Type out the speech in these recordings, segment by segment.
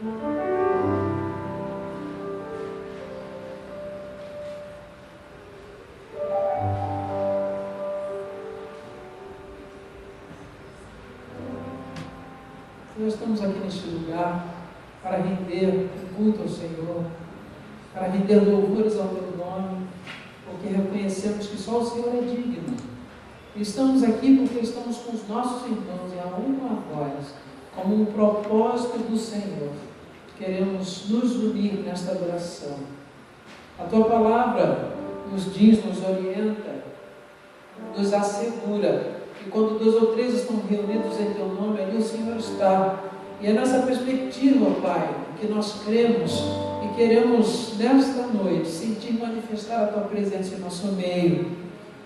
Nós estamos aqui neste lugar para render culto ao Senhor, para render louvores ao Teu nome, porque reconhecemos que só o Senhor é digno. E estamos aqui porque estamos com os nossos irmãos e a uma voz, como um propósito do Senhor. Queremos nos unir nesta adoração. A Tua palavra nos diz, nos orienta, nos assegura que quando 2 ou 3 estão reunidos em Teu nome, ali o Senhor está. E é nessa perspectiva, Pai, que nós cremos e queremos, nesta noite, sentir manifestar a Tua presença em nosso meio,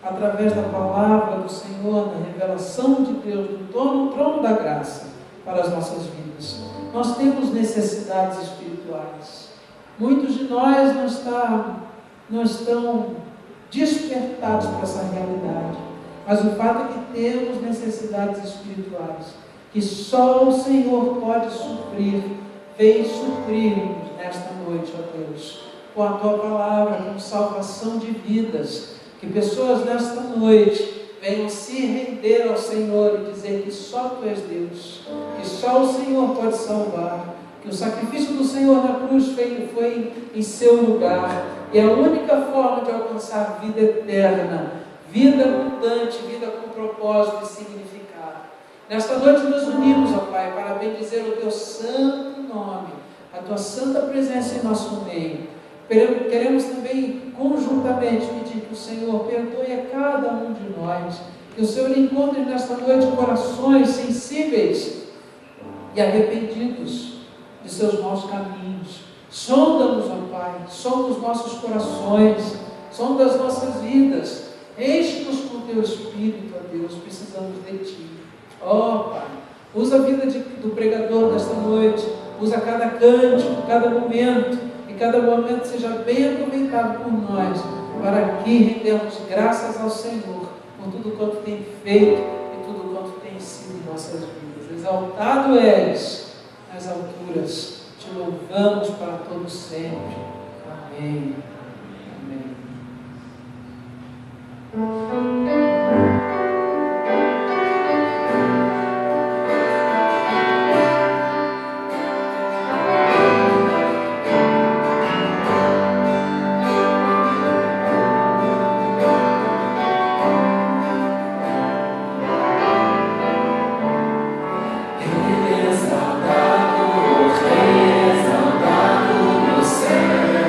através da palavra do Senhor, da revelação de Deus, do trono da graça para as nossas vidas. Nós temos necessidades espirituais. Muitos de nós não estão despertados para essa realidade. Mas o fato é que temos necessidades espirituais, que só o Senhor pode suprir. Vem suprir-nos nesta noite, ó Deus, com a Tua palavra, com salvação de vidas. Que pessoas nesta noite venham se render ao Senhor e dizer que só Tu és Deus, que só o Senhor pode salvar, que o sacrifício do Senhor na cruz foi em seu lugar, e a única forma de alcançar vida eterna, vida abundante, vida com propósito e significado. Nesta noite nos unimos, ó Pai, para bendizer o Teu santo nome, a Tua santa presença em nosso meio. Queremos também conjuntamente pedir que o Senhor perdoe a cada um de nós, que o Senhor encontre nesta noite corações sensíveis e arrependidos de seus maus caminhos. Sonda-nos, ó Pai, sonda os nossos corações, sonda as nossas vidas, enche-nos com o Teu Espírito, ó Deus, precisamos de Ti. Ó Pai, usa a vida do pregador desta noite, usa cada cântico, cada momento, e cada momento seja bem aproveitado por nós, para que rendemos graças ao Senhor por tudo quanto tem feito e tudo quanto tem sido em nossas vidas. Exaltado és nas alturas, te louvamos para todo sempre. Amém. Amém. Exaltado nos céus.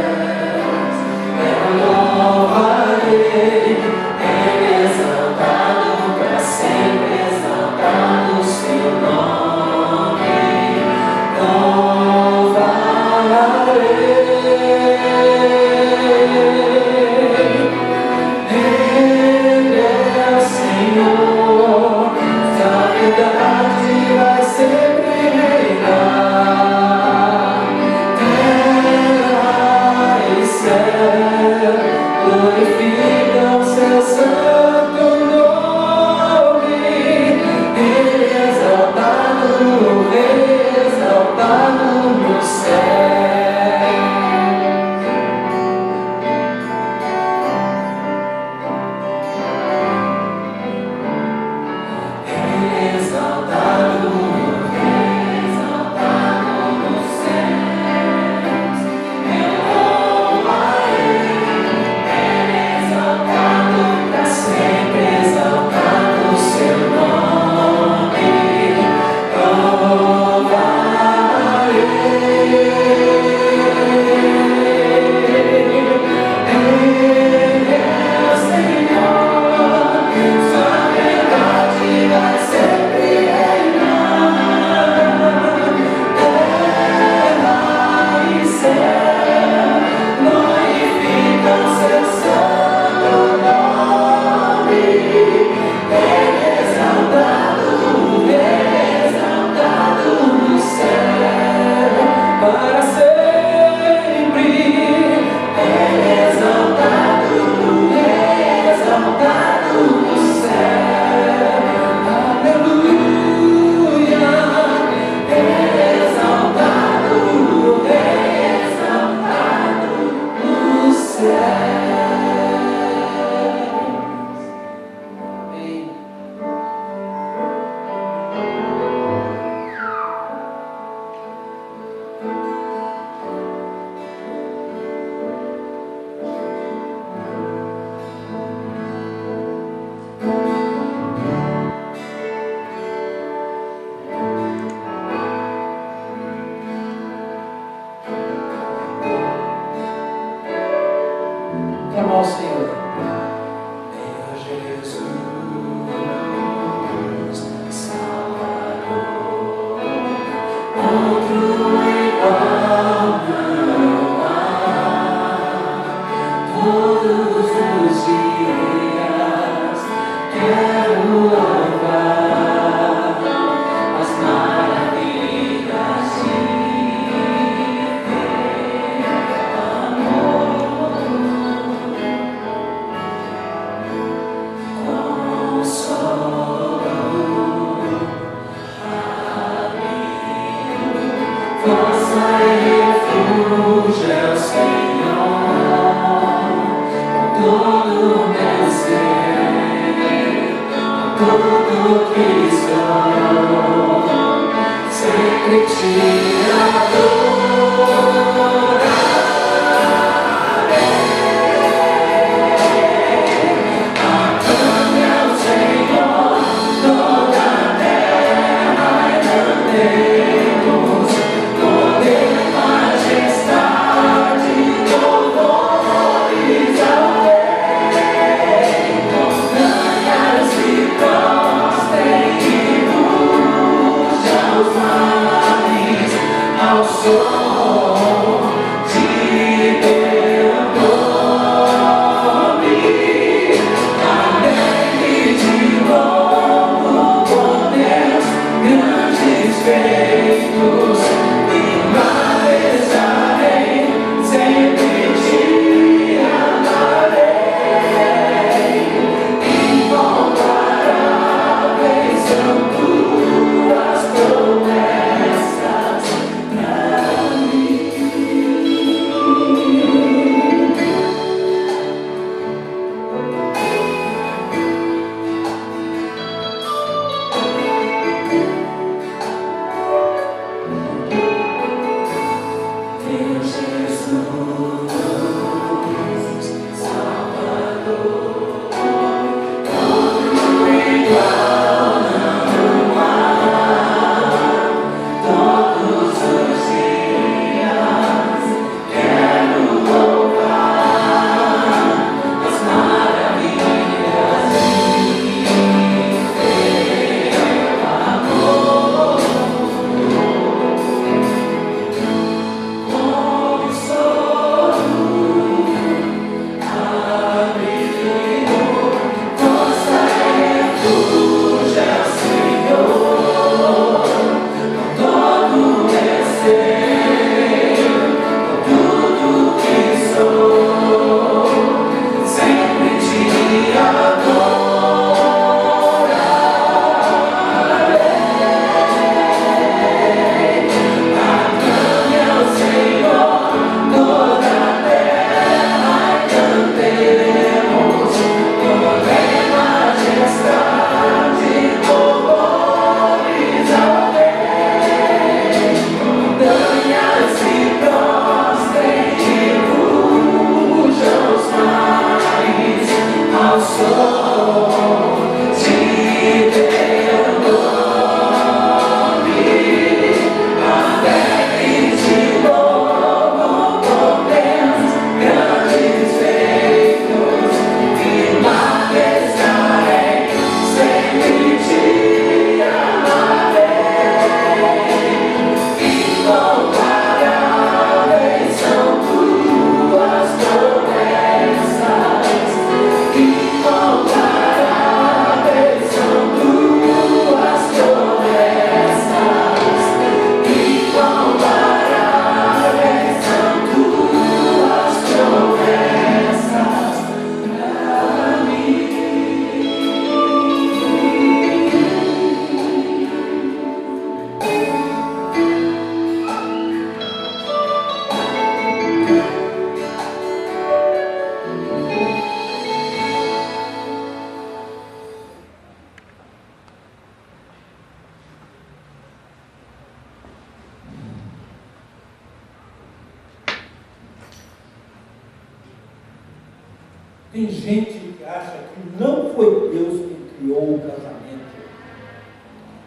Tem gente que acha que não foi Deus quem criou o casamento.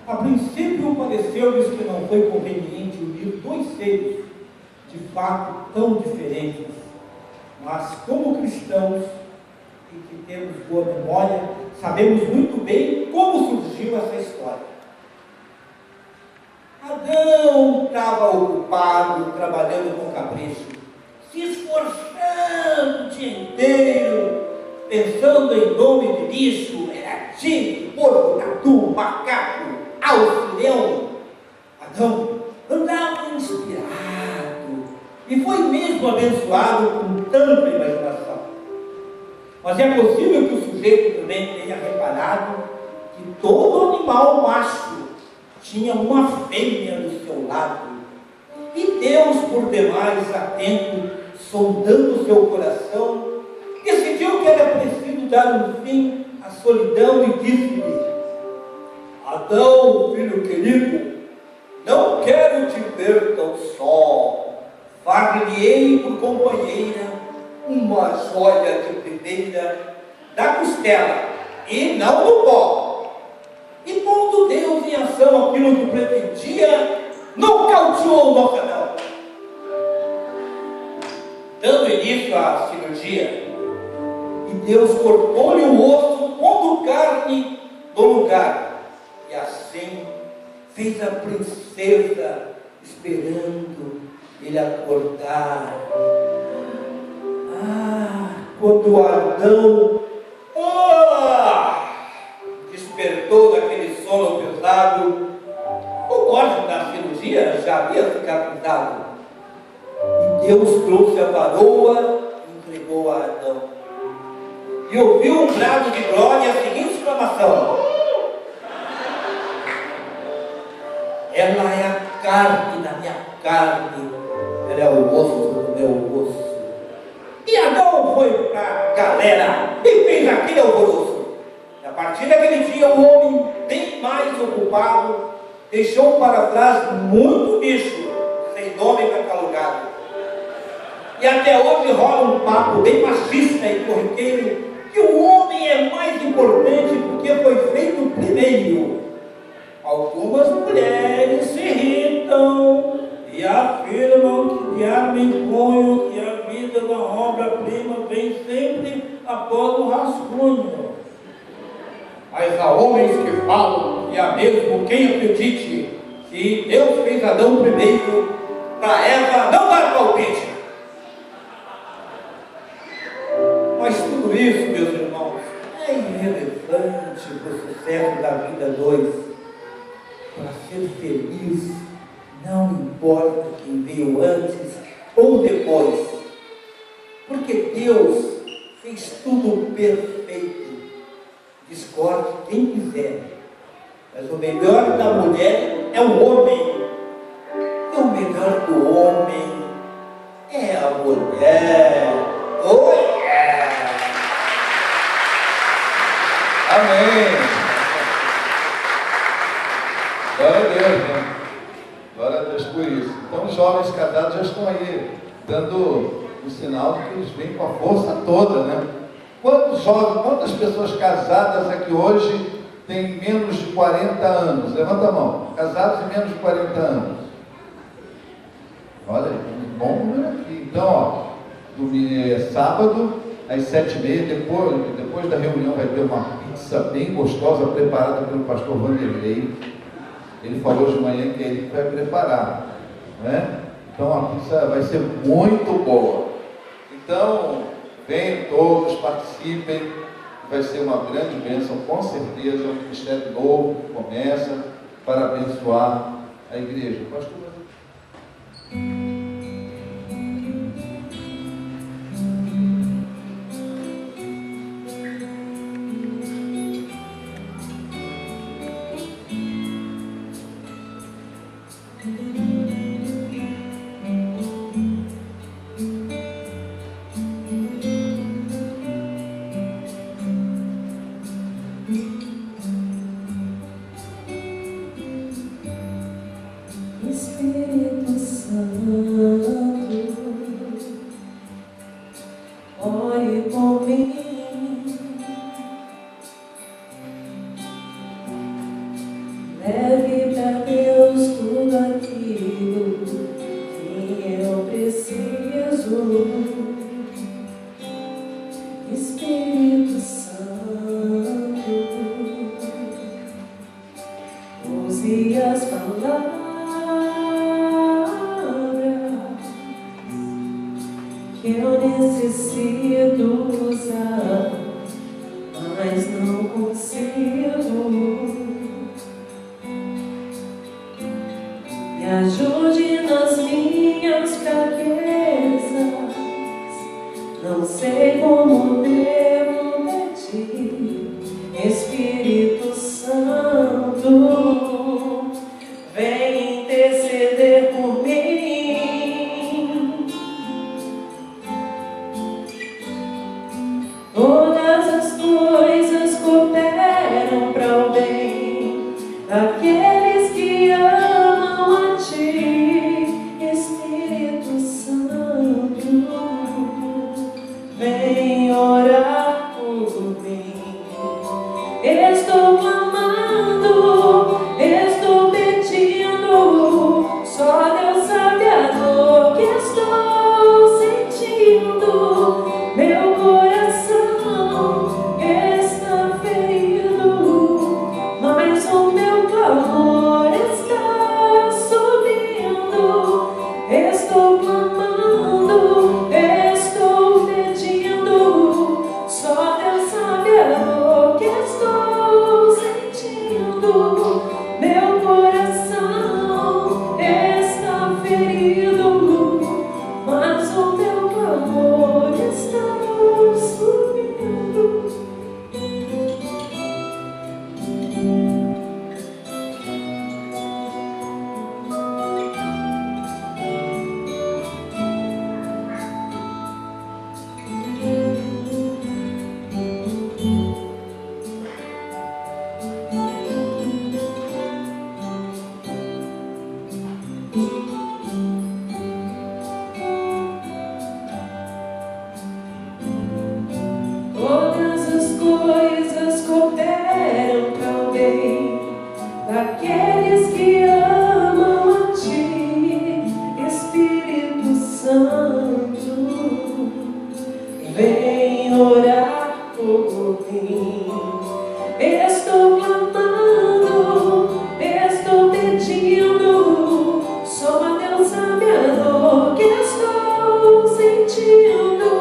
A princípio pareceu-lhes que não foi conveniente unir dois seres, de fato tão diferentes, mas como cristãos e que temos boa memória, sabemos muito bem como surgiu essa história. Adão estava ocupado, trabalhando com capricho, se esforçando o dia inteiro, pensando em nome de bicho, era tigre, porco, tatu, macaco, alce, leão. Adão andava inspirado e foi mesmo abençoado com tanta imaginação. Mas é possível que o sujeito também tenha reparado que todo animal macho tinha uma fêmea do seu lado, E Deus, por demais atento, sondando seu coração, decidiu que era preciso dar um fim à solidão e disse-lhe: Adão, filho querido, não quero te ver tão só. Far-lhe-ei por companheira uma joia de primeira da costela, e não do pó. E pondo Deus em ação aquilo que pretendia, não cauteou nossa não. Dando início à cirurgia, e Deus cortou-lhe o osso, pondo carne no lugar, e assim fez a princesa, esperando ele acordar. Quando Adão despertou daquele sono pesado, o corte da cirurgia já havia cicatrizado, e Deus trouxe a varoa e entregou a Adão, e ouviu um brado de glória e a seguinte exclamação: ela é a carne da minha carne, ela é o osso do meu osso. E Adão foi para a galera e fez aquele alvoroço. E a partir daquele dia, o homem, bem mais ocupado, deixou para trás muito bicho, sem nome catalogado. E até hoje rola um papo bem machista e corriqueiro, que o homem é mais importante porque foi feito primeiro. Algumas mulheres se irritam e afirmam que de arma imponho que a vida da obra-prima vem sempre após o rascunho. Mas há homens que falam, e há mesmo quem acredite, que Deus fez Adão primeiro, para Eva não dar palpite. Mas tudo isso, meus irmãos, é irrelevante para o sucesso da vida dois. Para ser feliz, não importa quem veio antes ou depois, porque Deus fez tudo perfeito. Discorde quem quiser, mas o melhor da mulher é o homem, e o melhor do homem é a mulher. Oh, yeah! Amém! Glória a Deus, né? Glória a Deus por isso. Então os jovens casados já estão aí, dando o sinal de que eles vêm com a força toda, né? Quantas pessoas casadas aqui hoje têm menos de 40 anos? Levanta a mão. Casados e menos de 40 anos. Olha, um bom número aqui. Então, sábado, às 7h30, depois da reunião vai ter uma pizza bem gostosa, preparada pelo pastor Vanderlei. Ele falou de manhã que é ele vai preparar, né? Então a pizza vai ser muito boa. Então, venham todos, participem, vai ser uma grande bênção, com certeza. Um ministério novo começa para abençoar a igreja. Pastor? Espírito Santo, ore por mim. Leve para Deus tudo aquilo que eu preciso. Espírito Santo, use as palavras que eu necessito usar, mas não consigo. Me ajude nas minhas fraquezas, não sei como devo pedir. Espírito Santo, vem interceder por mim. Todas as coisas cooperam para o bem daqueles que amam a Ti, Espírito Santo. Vem orar por mim. Estou clamando, estou pedindo. Sou a Deus sabiador que estou sentindo.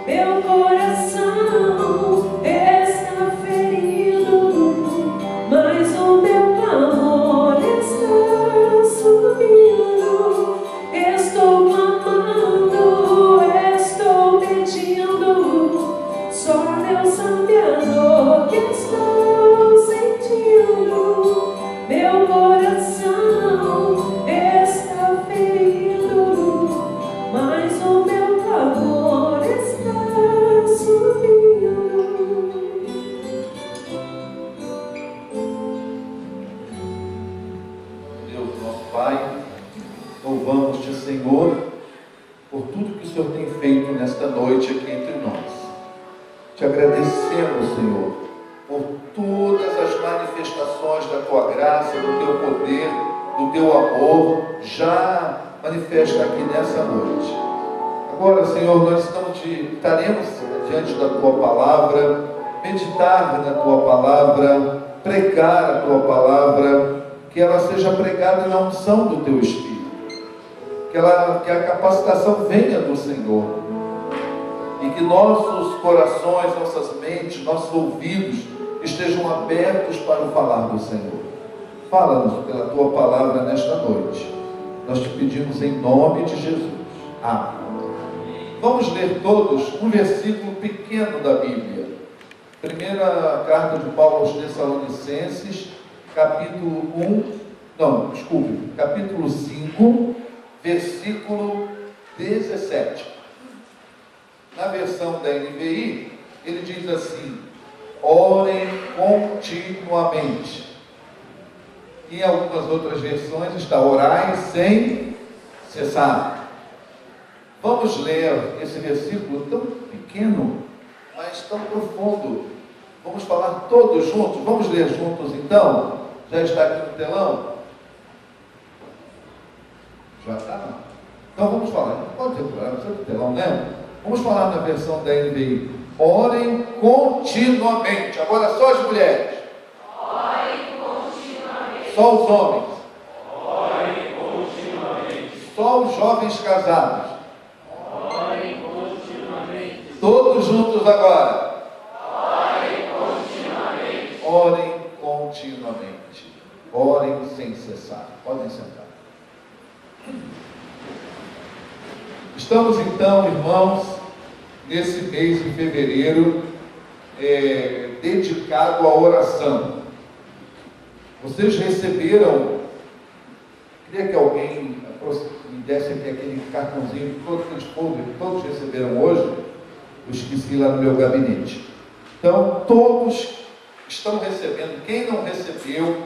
Meu coração está ferido, mas o meu clamor está subindo. Estou clamando, estou pedindo. Só Deus sabiador que estou sentindo. Meu coração está ferido, mas o meu clamor está subindo. Deus, nosso Pai, louvamos-te, Senhor, por tudo que o Senhor tem feito nesta noite aqui entre nós. Te agradecemos, Senhor, por todas as manifestações da Tua graça, do Teu poder, do Teu amor, já manifesta aqui nessa noite. Agora, Senhor, nós estaremos diante da Tua Palavra, meditar na Tua Palavra, pregar a Tua Palavra, que ela seja pregada na unção do Teu Espírito, que a capacitação venha do Senhor, e que nossos corações, nossas mentes, nossos ouvidos estejam abertos para o falar do Senhor. Fala-nos pela Tua Palavra nesta noite. Nós te pedimos em nome de Jesus. Amém. Vamos ler todos um versículo pequeno da Bíblia. Primeira carta de Paulo aos Tessalonicenses, capítulo 5, versículo 17. Na versão da NVI, ele diz assim: orem continuamente. E em algumas outras versões está orai sem cessar. Vamos ler esse versículo tão pequeno, mas tão profundo. Vamos falar todos juntos. Vamos ler juntos então? Já está aqui no telão? Já está? Então vamos falar. Não pode ter problema, precisa do telão, né? Vamos falar na versão da NVI. Orem continuamente. Agora só as mulheres. Orem continuamente. Só os homens. Orem continuamente. Só os jovens casados. Orem continuamente. Todos juntos agora. Orem continuamente. Orem continuamente. Orem sem cessar. Podem sentar. Estamos então, irmãos, nesse mês de fevereiro, dedicado à oração. Vocês receberam, queria que alguém me desse aqui aquele cartãozinho que todos receberam hoje. Eu esqueci lá no meu gabinete. Então, todos estão recebendo. Quem não recebeu,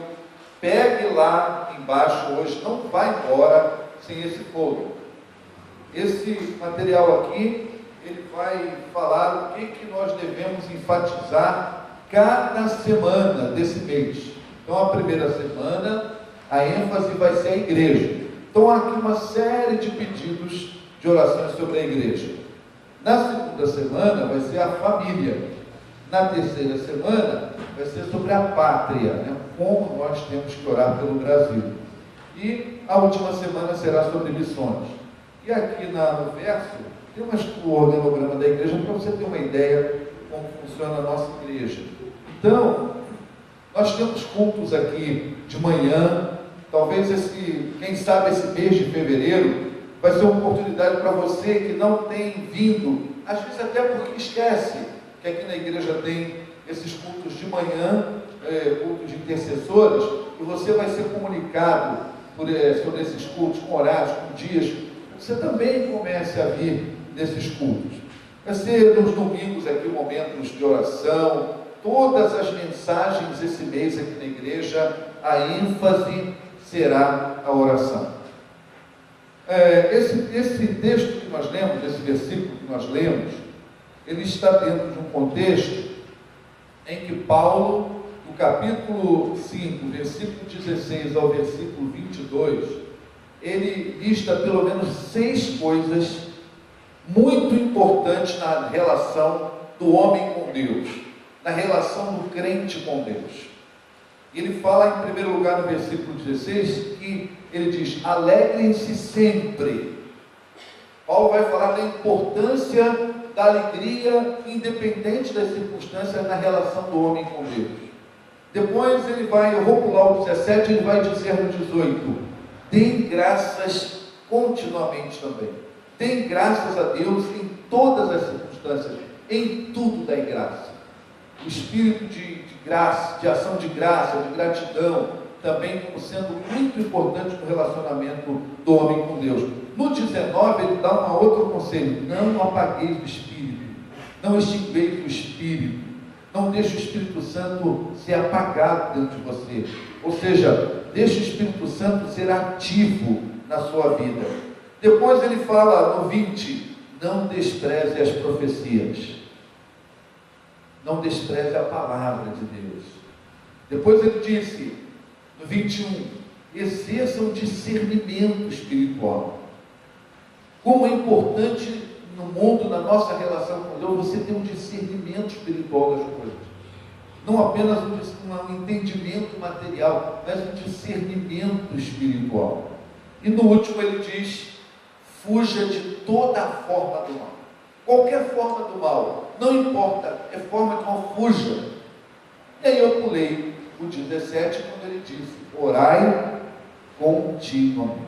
pegue lá embaixo hoje, não vai embora sem esse folder. Esse material aqui, ele vai falar o que nós devemos enfatizar cada semana desse mês. Então, a primeira semana, a ênfase vai ser a igreja. Então, há aqui uma série de pedidos de orações sobre a igreja. Na segunda semana, vai ser a família. Na terceira semana, vai ser sobre a pátria, né? Como nós temos que orar pelo Brasil. E a última semana será sobre missões. E aqui no verso, tem o organograma da igreja para você ter uma ideia de como funciona a nossa igreja. Então, nós temos cultos aqui de manhã. Talvez quem sabe esse mês de fevereiro vai ser uma oportunidade para você que não tem vindo, às vezes até porque esquece que aqui na igreja tem esses cultos de manhã, cultos de intercessores, e você vai ser comunicado sobre esses cultos, com horários, com dias. Você também comece a vir nesses cultos. Vai ser nos domingos aqui momentos de oração, todas as mensagens esse mês aqui na igreja, a ênfase será a oração. esse texto que nós lemos, esse versículo que nós lemos, ele está dentro de um contexto em que Paulo, no capítulo 5, versículo 16 ao versículo 22, ele lista pelo menos 6 coisas muito importantes na relação do homem com Deus, na relação do crente com Deus. Ele fala, em primeiro lugar, no versículo 16, que ele diz: alegrem-se sempre. Paulo vai falar da importância da alegria, independente das circunstâncias, na relação do homem com Deus. Depois ele vai, eu vou pular o 17, ele vai dizer no 18: deem graças continuamente também. Deem graças a Deus em todas as circunstâncias, em tudo dai graça. O espírito de graça, de ação de graça, de gratidão, também como sendo muito importante no relacionamento do homem com Deus. No 19 ele dá um outro conselho: não apagueis o espírito, não extingueis o espírito, não deixe o Espírito Santo ser apagado dentro de você, ou seja, deixe o Espírito Santo ser ativo na sua vida. Depois ele fala no 20: não despreze as profecias, não despreze a palavra de Deus. Depois ele disse no 21: exerça o discernimento espiritual. Como é importante no mundo, na nossa relação com Deus, você ter um discernimento espiritual das coisas. Não apenas um entendimento material, mas um discernimento espiritual. E no último ele diz: fuja de toda a forma do mal. Qualquer forma do mal, não importa, é forma de mal, fuja. E aí eu pulei o 17, quando ele disse: orai continuamente.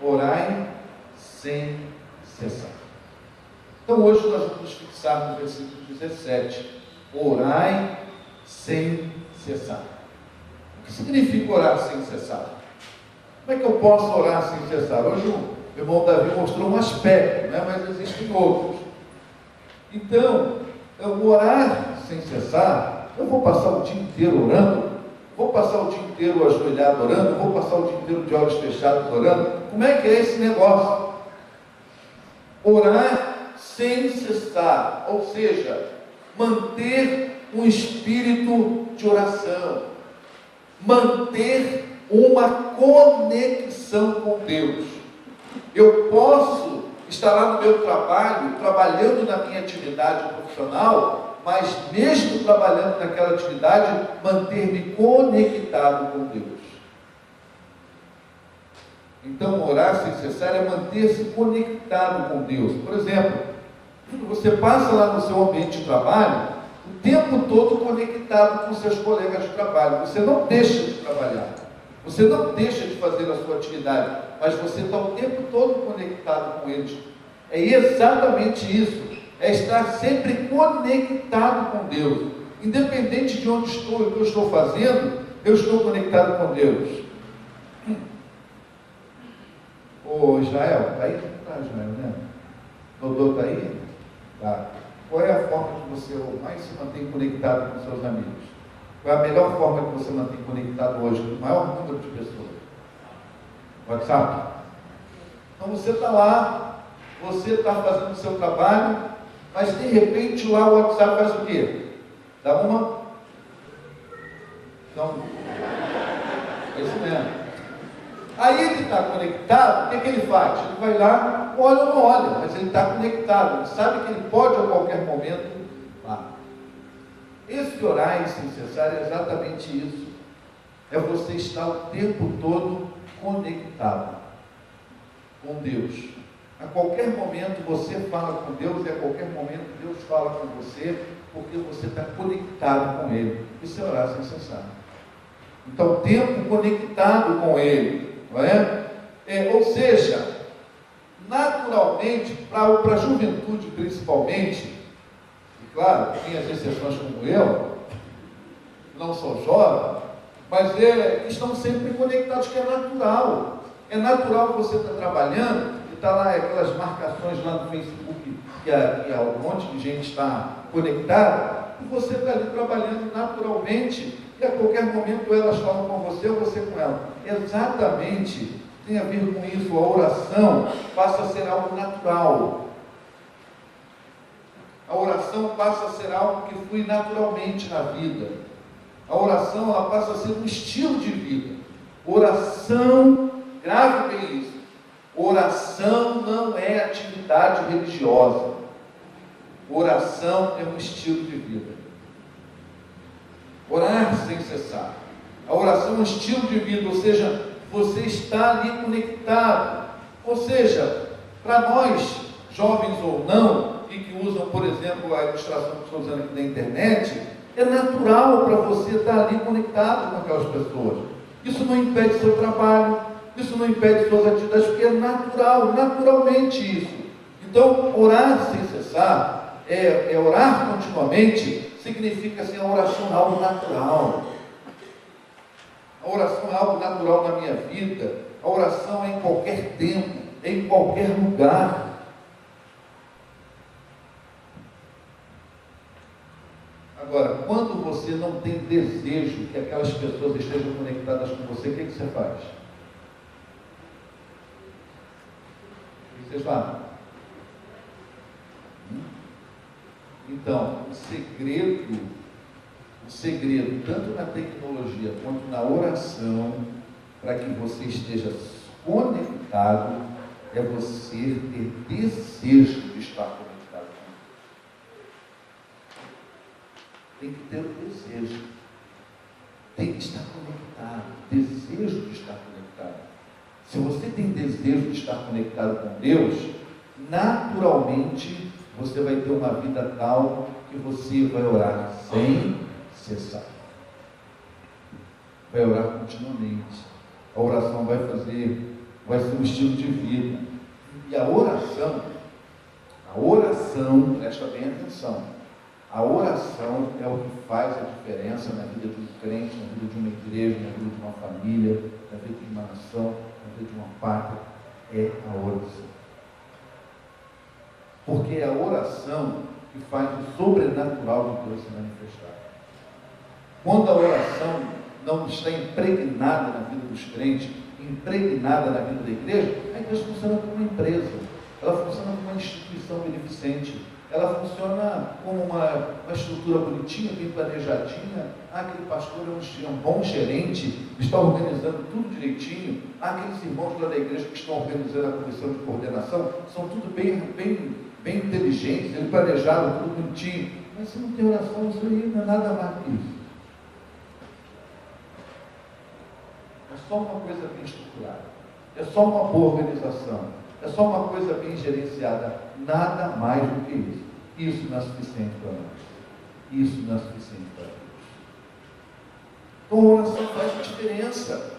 Orai sem cessar. Então hoje nós vamos fixar no versículo 17: orai sem cessar. O que significa orar sem cessar? Como é que eu posso orar sem cessar? Hoje o meu irmão Davi mostrou um aspecto, né? Mas existem outros. Então, eu orar sem cessar, eu vou passar o dia inteiro orando, vou passar o dia inteiro ajoelhado orando, vou passar o dia inteiro de olhos fechados orando. Como é que é esse negócio? Orar sem cessar, ou seja, manter um espírito de oração, manter uma conexão com Deus. Eu posso estar lá no meu trabalho, trabalhando na minha atividade profissional, mas mesmo trabalhando naquela atividade, manter-me conectado com Deus. Então, orar sem cessar é manter-se conectado com Deus. Por exemplo, você passa lá no seu ambiente de trabalho, o tempo todo conectado com seus colegas de trabalho. Você não deixa de trabalhar, você não deixa de fazer a sua atividade, mas você está o tempo todo conectado com eles. É exatamente isso, é estar sempre conectado com Deus. Independente de onde estou e o que eu estou fazendo, eu estou conectado com Deus. Ô Israel, está aí? Está, Israel, né? Dodô está aí? Tá. Qual é a forma que você mais se mantém conectado com seus amigos? Qual é a melhor forma que você mantém conectado hoje com o maior número de pessoas? WhatsApp? Então você está lá, você está fazendo o seu trabalho, mas de repente lá o WhatsApp faz o quê? Dá uma? Então, é isso mesmo. Aí ele está conectado, o que ele faz? Ele vai lá, olha ou não olha, mas ele está conectado, ele sabe que ele pode a qualquer momento lá. Esse orar sem cessar é exatamente isso. É você estar o tempo todo conectado com Deus. A qualquer momento você fala com Deus e a qualquer momento Deus fala com você, porque você está conectado com Ele. Isso é orar sem cessar. Então, tempo conectado com Ele. Não é? Ou seja, naturalmente, para a juventude principalmente, e claro, tem as exceções como eu, não sou jovem, mas estão sempre conectados, que é natural. É natural que você está trabalhando e está lá aquelas marcações lá no Facebook que um monte de gente está conectada, e você está ali trabalhando naturalmente, e a qualquer momento elas falam com você ou você com ela. Exatamente tem a ver com isso. A oração passa a ser algo natural. A oração passa a ser algo que flui naturalmente na vida. A oração, ela passa a ser um estilo de vida. Oração, grave bem isso. Oração não é atividade religiosa. Oração é um estilo de vida. Orar sem cessar. A oração é um estilo de vida, ou seja, você está ali conectado. Ou seja, para nós, jovens ou não, e que usam, por exemplo, a ilustração que estou usando aqui na internet, é natural para você estar ali conectado com aquelas pessoas. Isso não impede seu trabalho, isso não impede suas atividades, porque é natural, naturalmente isso. Então, orar sem cessar, orar continuamente, significa assim, a oração é algo natural. A oração é algo natural na minha vida. A oração é em qualquer tempo, é em qualquer lugar. Agora, quando você não tem desejo que aquelas pessoas estejam conectadas com você, o que você faz? O que vocês fazem? Então, o segredo, tanto na tecnologia quanto na oração, para que você esteja conectado, é você ter desejo de estar conectado com Deus. Tem que ter o desejo. Tem que estar conectado. Desejo de estar conectado. Se você tem desejo de estar conectado com Deus, naturalmente você vai ter uma vida tal que você vai orar sem cessar. Vai orar continuamente. A oração vai ser um estilo de vida. E a oração, presta bem atenção, a oração é o que faz a diferença na vida de um crente, na vida de uma igreja, na vida de uma família, na vida de uma nação, na vida de uma pátria, é a oração. Porque é a oração que faz o sobrenatural de Deus se manifestar. Quando a oração não está impregnada na vida dos crentes, impregnada na vida da igreja, a igreja funciona como uma empresa, ela funciona como uma instituição beneficente, ela funciona como uma estrutura bonitinha, bem planejadinha. Aquele pastor é um bom gerente, está organizando tudo direitinho. Aqueles irmãos lá da igreja que estão organizando a comissão de coordenação, são tudo bem inteligentes, bem planejados, tudo bonitinho. Mas se não tem oração, isso aí não é nada mais que isso. É só uma coisa bem estruturada, é só uma boa organização, é só uma coisa bem gerenciada, nada mais do que isso. Isso não é suficiente para nós. Isso não é suficiente para Deus. Então a oração faz a diferença.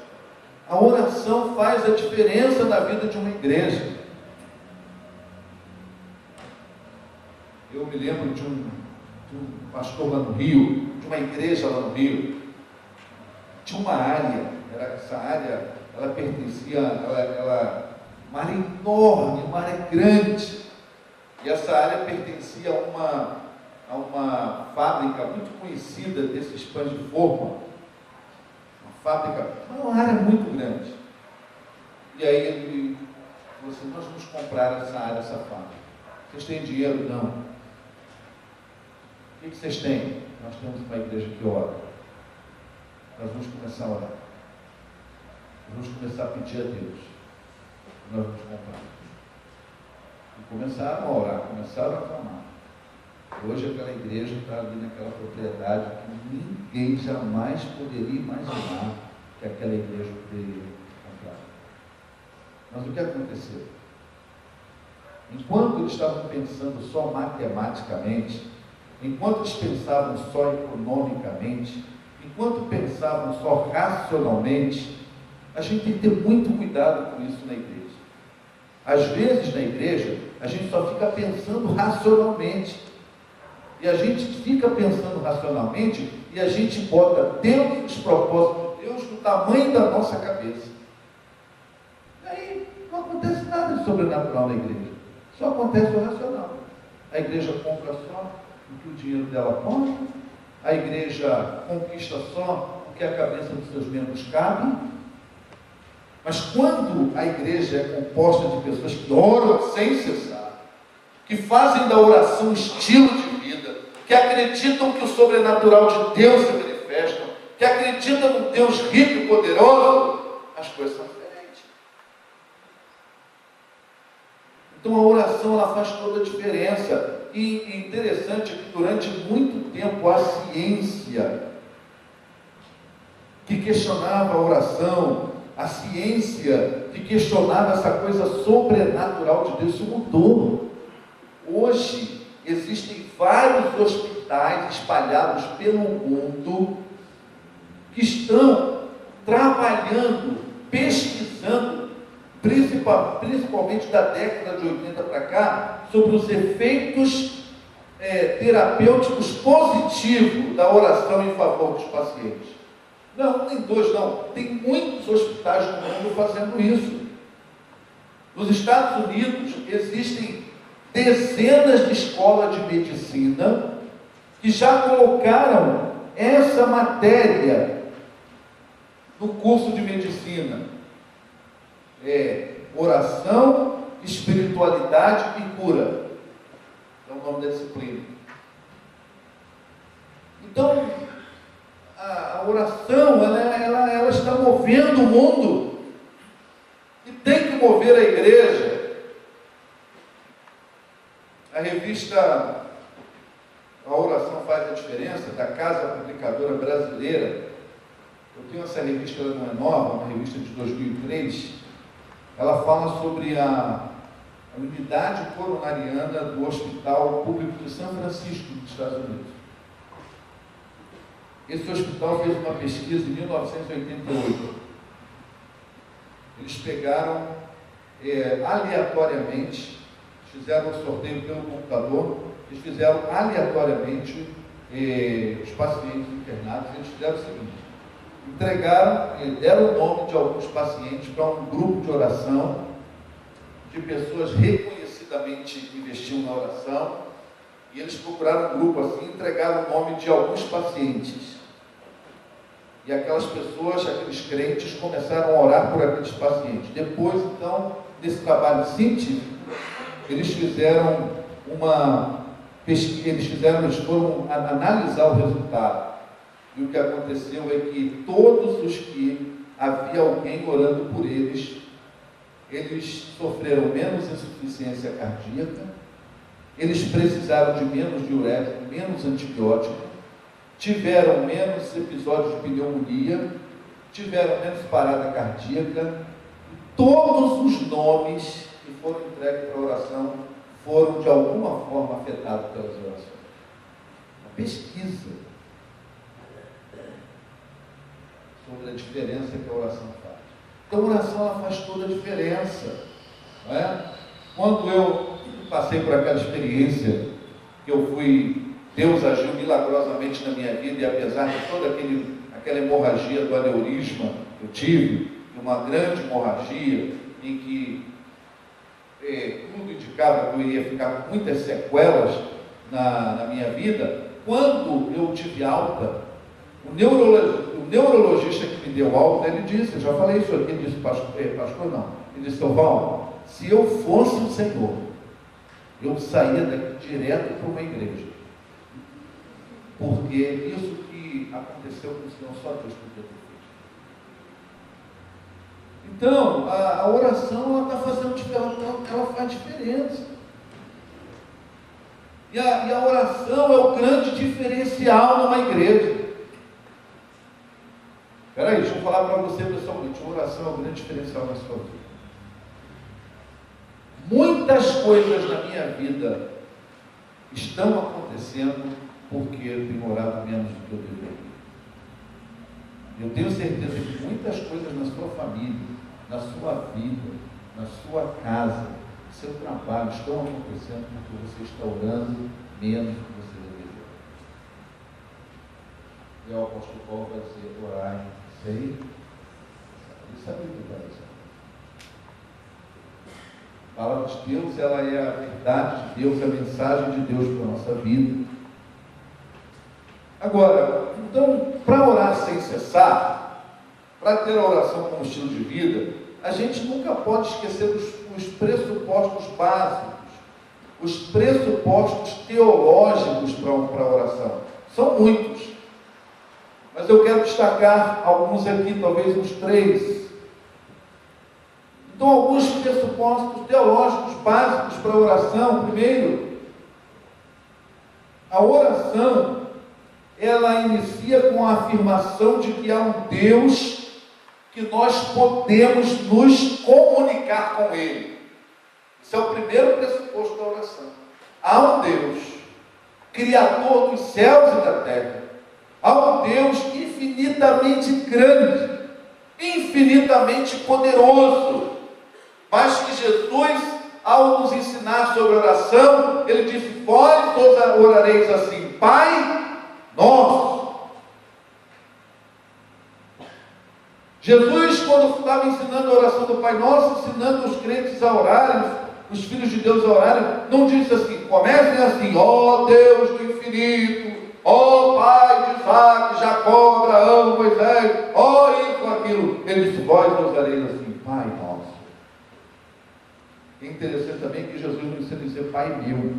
A oração faz a diferença na vida de uma igreja. Eu me lembro de um pastor lá no Rio, de uma igreja lá no Rio. Tinha uma área, essa área, ela pertencia, uma área enorme, uma área grande. E essa área pertencia a uma fábrica muito conhecida desses pães de forma. Uma fábrica, uma área muito grande. E aí ele falou assim, nós vamos comprar essa área, essa fábrica. Vocês têm dinheiro? Não. O que vocês têm? Nós temos uma igreja que ora. Nós vamos começar a orar. Nós vamos começar a pedir a Deus. Nós vamos comprar. E começaram a orar, começaram a clamar. Hoje aquela igreja está ali naquela propriedade que ninguém jamais poderia imaginar que aquela igreja poderia comprar. Mas o que aconteceu? Enquanto eles estavam pensando só matematicamente, enquanto eles pensavam só economicamente, enquanto pensavam só racionalmente, a gente tem que ter muito cuidado com isso na igreja. Às vezes na igreja, a gente só fica pensando racionalmente. E a gente fica pensando racionalmente e a gente bota Deus, os propósitos de Deus, no tamanho da nossa cabeça. E aí não acontece nada de sobrenatural na igreja. Só acontece o racional. A igreja compra só o que o dinheiro dela pode. A igreja conquista só o que a cabeça dos seus membros cabe. Mas quando a igreja é composta de pessoas que oram sem cessar, que fazem da oração um estilo de vida, que acreditam que o sobrenatural de Deus se manifesta, que acreditam no Deus rico e poderoso, as coisas são diferentes. Então a oração, ela faz toda a diferença. E interessante é que durante muito tempo a ciência que questionava a oração, a ciência que questionava essa coisa sobrenatural de Deus, isso mudou. Hoje existem vários hospitais espalhados pelo mundo que estão trabalhando, pesquisando, principalmente da década de 80 para cá, sobre os efeitos terapêuticos positivos da oração em favor dos pacientes. Não, nem dois não. Tem muitos hospitais no mundo fazendo isso. Nos Estados Unidos existem dezenas de escolas de medicina que já colocaram essa matéria no curso de medicina. Oração, espiritualidade e cura. É o nome da disciplina. Então, a oração, ela está movendo o mundo e tem que mover a igreja. A revista A Oração Faz a Diferença, da Casa Publicadora Brasileira, eu tenho essa revista, ela não é nova, uma revista de 2003, ela fala sobre a unidade coronariana do Hospital Público de São Francisco, nos Estados Unidos. Esse hospital fez uma pesquisa em 1988. Eles pegaram aleatoriamente, fizeram um sorteio pelo computador, eles fizeram aleatoriamente os pacientes internados. Eles fizeram o seguinte: deram o nome de alguns pacientes para um grupo de oração, de pessoas reconhecidamente que investiam na oração, e eles procuraram um grupo assim, entregaram o nome de alguns pacientes. E aquelas pessoas, aqueles crentes, começaram a orar por aqueles pacientes. Depois, então, nesse trabalho científico, eles foram analisar o resultado. E o que aconteceu é que todos os que havia alguém orando por eles sofreram menos insuficiência cardíaca, eles precisaram de menos diurético, menos antibiótico, tiveram menos episódios de pneumonia, tiveram menos parada cardíaca. Todos os nomes que foram entregues para a oração foram de alguma forma afetados pelas orações. Uma pesquisa sobre a diferença que a oração faz. Então a oração, ela faz toda a diferença, não é? Quando eu passei por aquela experiência que Deus agiu milagrosamente na minha vida, e apesar de toda aquela hemorragia do aneurisma que eu tive, uma grande hemorragia em que tudo indicava que eu iria ficar com muitas sequelas na minha vida, quando eu tive alta, o neurologista que me deu alta, ele disse, eu já falei isso aqui, ele disse, pastor não, ele disse, Val, se eu fosse o Senhor, eu saía daqui direto para uma igreja, porque isso que aconteceu com o Senhor, só Deus podia ter feito. Então, a oração, ela está fazendo diferença, ela faz diferença. E a oração é o grande diferencial numa igreja. Espera aí, deixa eu falar para você pessoalmente, a oração é o grande diferencial na sua vida. Muitas coisas na minha vida estão acontecendo porque eu tenho orado menos do que eu deveria. Eu tenho certeza que muitas coisas na sua família, na sua vida, na sua casa, no seu trabalho, estão acontecendo porque você está orando menos do que você deveria. E o apóstolo Paulo vai dizer, orai, sei, ele sabe o que vai dizer. A palavra de Deus, ela é a verdade de Deus, a mensagem de Deus para a nossa vida. Agora, então, para orar sem cessar, para ter a oração como estilo de vida, a gente nunca pode esquecer os pressupostos básicos, os pressupostos teológicos para a oração. São muitos, mas eu quero destacar alguns aqui, talvez uns 3. Então, alguns pressupostos teológicos básicos para a oração. Primeiro, a oração, ela inicia com a afirmação de que há um Deus que nós podemos nos comunicar com Ele. Esse é o primeiro pressuposto da oração. Há um Deus, Criador dos céus e da terra. Há um Deus infinitamente grande, infinitamente poderoso, mas que Jesus, ao nos ensinar sobre oração, Ele disse: vós orareis assim, Pai Nosso. Jesus, quando estava ensinando a oração do Pai Nosso, ensinando os crentes a orarem, os filhos de Deus a orarem, não disse assim: comecem assim, ó Deus do infinito, ó Pai de Isaac, Jacó, Abraão, Moisés, ó isso, aquilo. Ele disse: vós orareis assim, Pai Nosso. É interessante também que Jesus não ensina a dizer Pai meu,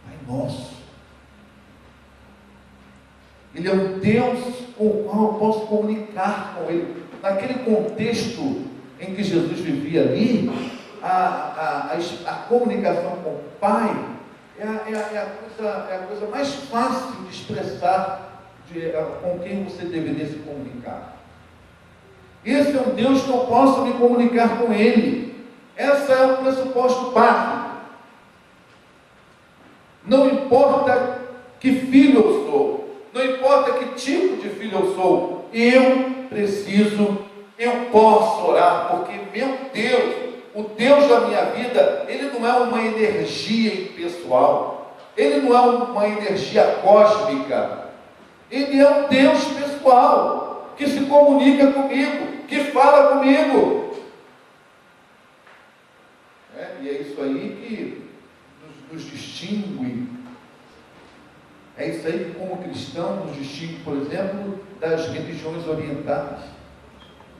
Pai Nosso. Ele é um Deus com o qual eu posso comunicar com Ele. Naquele contexto em que Jesus vivia ali, a comunicação com o Pai é a coisa mais fácil de expressar com quem você deveria se comunicar. Esse é um Deus que eu posso me comunicar com Ele. Esse é o pressuposto básico. Não importa que filho eu sou, não importa que tipo de filho eu sou, eu posso orar, porque meu Deus, o Deus da minha vida, Ele não é uma energia impessoal, Ele não é uma energia cósmica, Ele é um Deus pessoal, que se comunica comigo, que fala comigo. E é isso aí que nos distingue. É isso aí que, como cristão, nos distingue, por exemplo, das religiões orientais,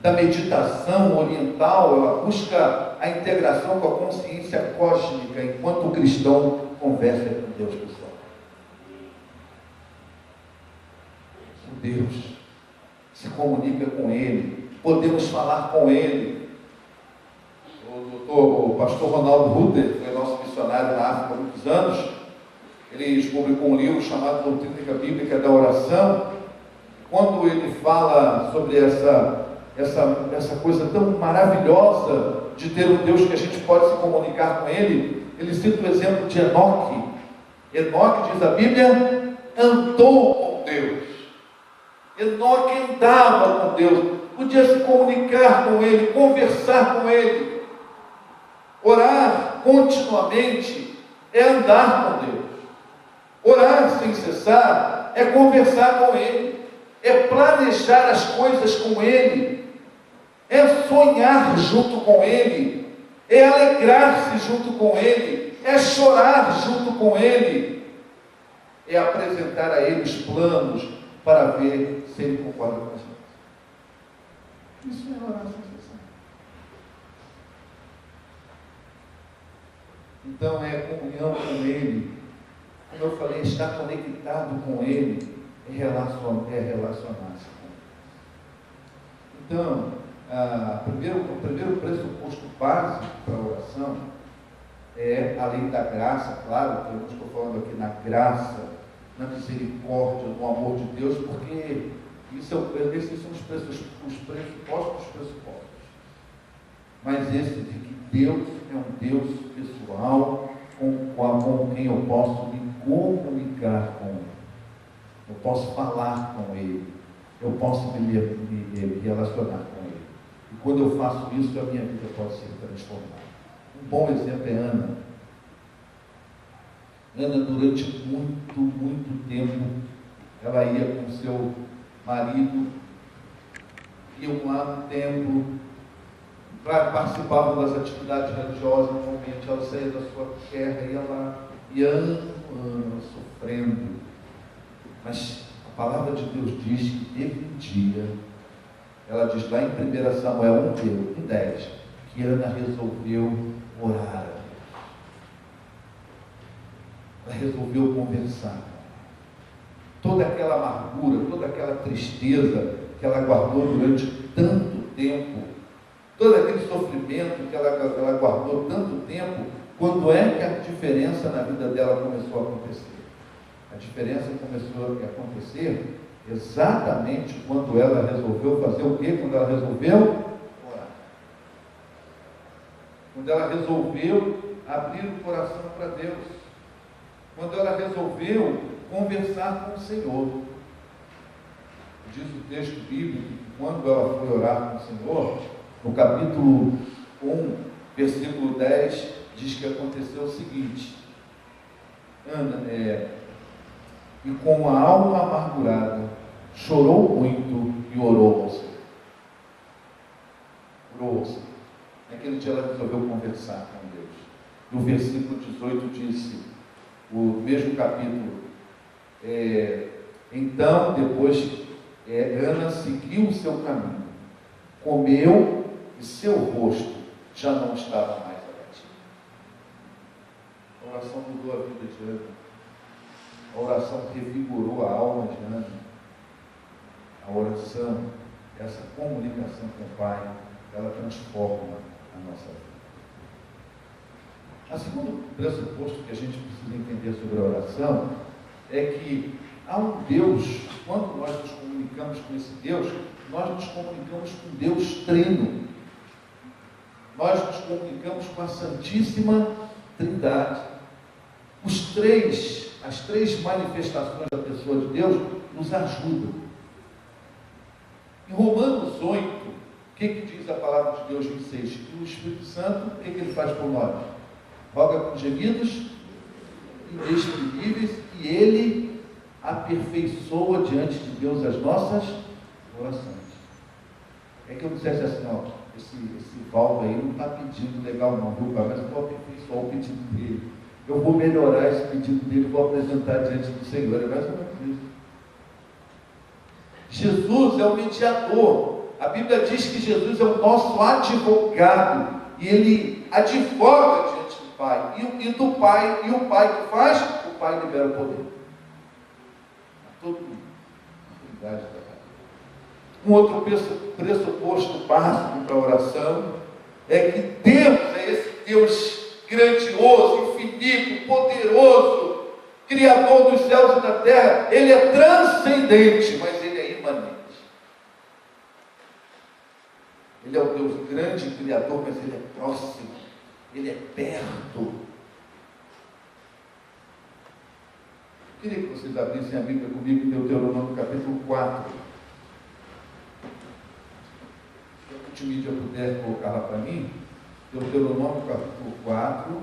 da meditação oriental. Ela busca a integração com a consciência cósmica, enquanto o cristão conversa com Deus pessoal. O Deus se comunica com Ele, podemos falar com Ele. O pastor Ronaldo Rutter, que foi nosso missionário na África há muitos anos, ele publicou um livro chamado Doutrina Bíblica da Oração. Quando ele fala sobre essa coisa tão maravilhosa de ter um Deus que a gente pode se comunicar com Ele, ele cita o exemplo de Enoque. Enoque, diz a Bíblia, andou com Deus. Enoque andava com Deus, podia se comunicar com Ele, conversar com Ele. Orar continuamente é andar com Deus. Orar sem cessar é conversar com Ele, é planejar as coisas com Ele, é sonhar junto com Ele, é alegrar-se junto com Ele, é chorar junto com Ele, é apresentar a Ele os planos para ver se Ele concorda com a gente. Isso é orar sem cessar. Então é comunhão com Ele. Como eu falei, estar conectado com Ele é relacionar-se com Ele. Então, o primeiro pressuposto básico para a oração é, além da graça, claro, que eu estou falando aqui na graça, na misericórdia, no amor de Deus, porque esses são os pressupostos. Mas esse de que Deus é um Deus pessoal, com quem eu posso me comunicar com Ele, eu posso falar com Ele, eu posso me relacionar com Ele. E quando eu faço isso, a minha vida pode ser transformada. Um bom exemplo é Ana. Ana, durante muito tempo, ela ia com seu marido, iam lá no templo, participavam das atividades religiosas. Normalmente ela saía da sua terra, ia lá, e ano, sofrendo. Mas a palavra de Deus diz que teve um dia, ela diz lá em 1 Samuel 1:10, que Ana resolveu orar. Ela resolveu conversar. Toda aquela amargura, toda aquela tristeza que ela guardou durante tanto tempo, todo aquele sofrimento que ela guardou tanto tempo, quando é que a diferença na vida dela começou a acontecer? A diferença começou a acontecer exatamente quando ela resolveu fazer o quê? Quando ela resolveu orar. Quando ela resolveu abrir o coração para Deus. Quando ela resolveu conversar com o Senhor. Diz o texto bíblico que quando ela foi orar com o Senhor, no capítulo 1, versículo 10, diz que aconteceu o seguinte: e com a alma amargurada, chorou muito e orou ao Senhor. Orou ao Senhor. Naquele dia ela resolveu conversar com Deus. No versículo 18 disse, o mesmo capítulo, então depois Ana seguiu o seu caminho, comeu e seu rosto já não estava mais abatido. A oração mudou a vida de Ana. A oração revigorou a alma de Ana. A oração, essa comunicação com o Pai, ela transforma a nossa vida. O segundo pressuposto que a gente precisa entender sobre a oração é que há um Deus, quando nós nos comunicamos com esse Deus, nós nos comunicamos com Deus Trino. Nós nos comunicamos com a Santíssima Trindade. As três manifestações da pessoa de Deus nos ajudam. Em Romanos 8, o que diz a palavra de Deus em 6? Que o Espírito Santo, o que ele faz por nós? Roga com gemidos inexprimíveis e ele aperfeiçoa diante de Deus as nossas orações. É que eu dissesse assim, ó, esse Valdo aí não está pedindo legal não, viu, pai? Mas eu vou aperfeiçoar o pedido dele. Eu vou melhorar esse pedido dele, vou apresentar diante do Senhor. É mais ou menos isso. Jesus é o mediador. A Bíblia diz que Jesus é o nosso advogado e ele advoga diante do Pai. E o Pai que faz? O Pai libera o poder. A todo mundo. A Trindade da vida. Um outro pressuposto básico para a oração é que Deus é esse Deus grandioso, infinito, poderoso, Criador dos céus e da terra. Ele é transcendente, mas ele é imanente. Ele é o Deus grande, Criador, mas ele é próximo, ele é perto. Eu queria que vocês abrissem a Bíblia comigo em Deuteronômio capítulo 4. Se a multimídia puder colocar lá para mim, Deuteronômio capítulo 4,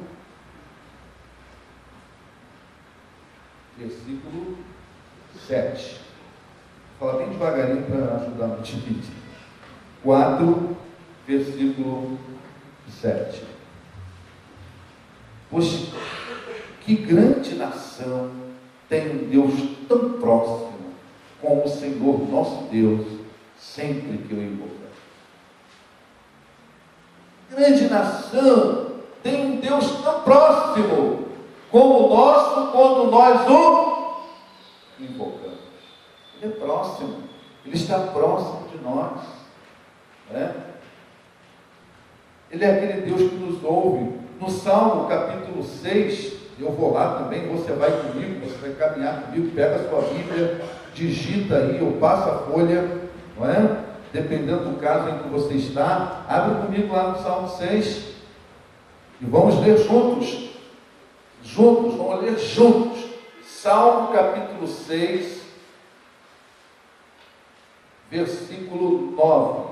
versículo 7. Vou falar bem devagarinho para ajudar a multimídia. 4, versículo 7. Pois que grande nação tem um Deus tão próximo como o Senhor nosso Deus, sempre que o invocar. Grande nação tem um Deus tão próximo como o nosso quando nós o invocamos. Ele é próximo, ele está próximo de nós. Ele é aquele Deus que nos ouve. No Salmo capítulo 6, eu vou lá também, você vai comigo, você vai caminhar comigo, pega a sua Bíblia, digita aí, ou passa a folha, não é? Dependendo do caso em que você está, abre comigo lá no Salmo 6 e vamos ler juntos, vamos ler juntos. Salmo capítulo 6, versículo 9.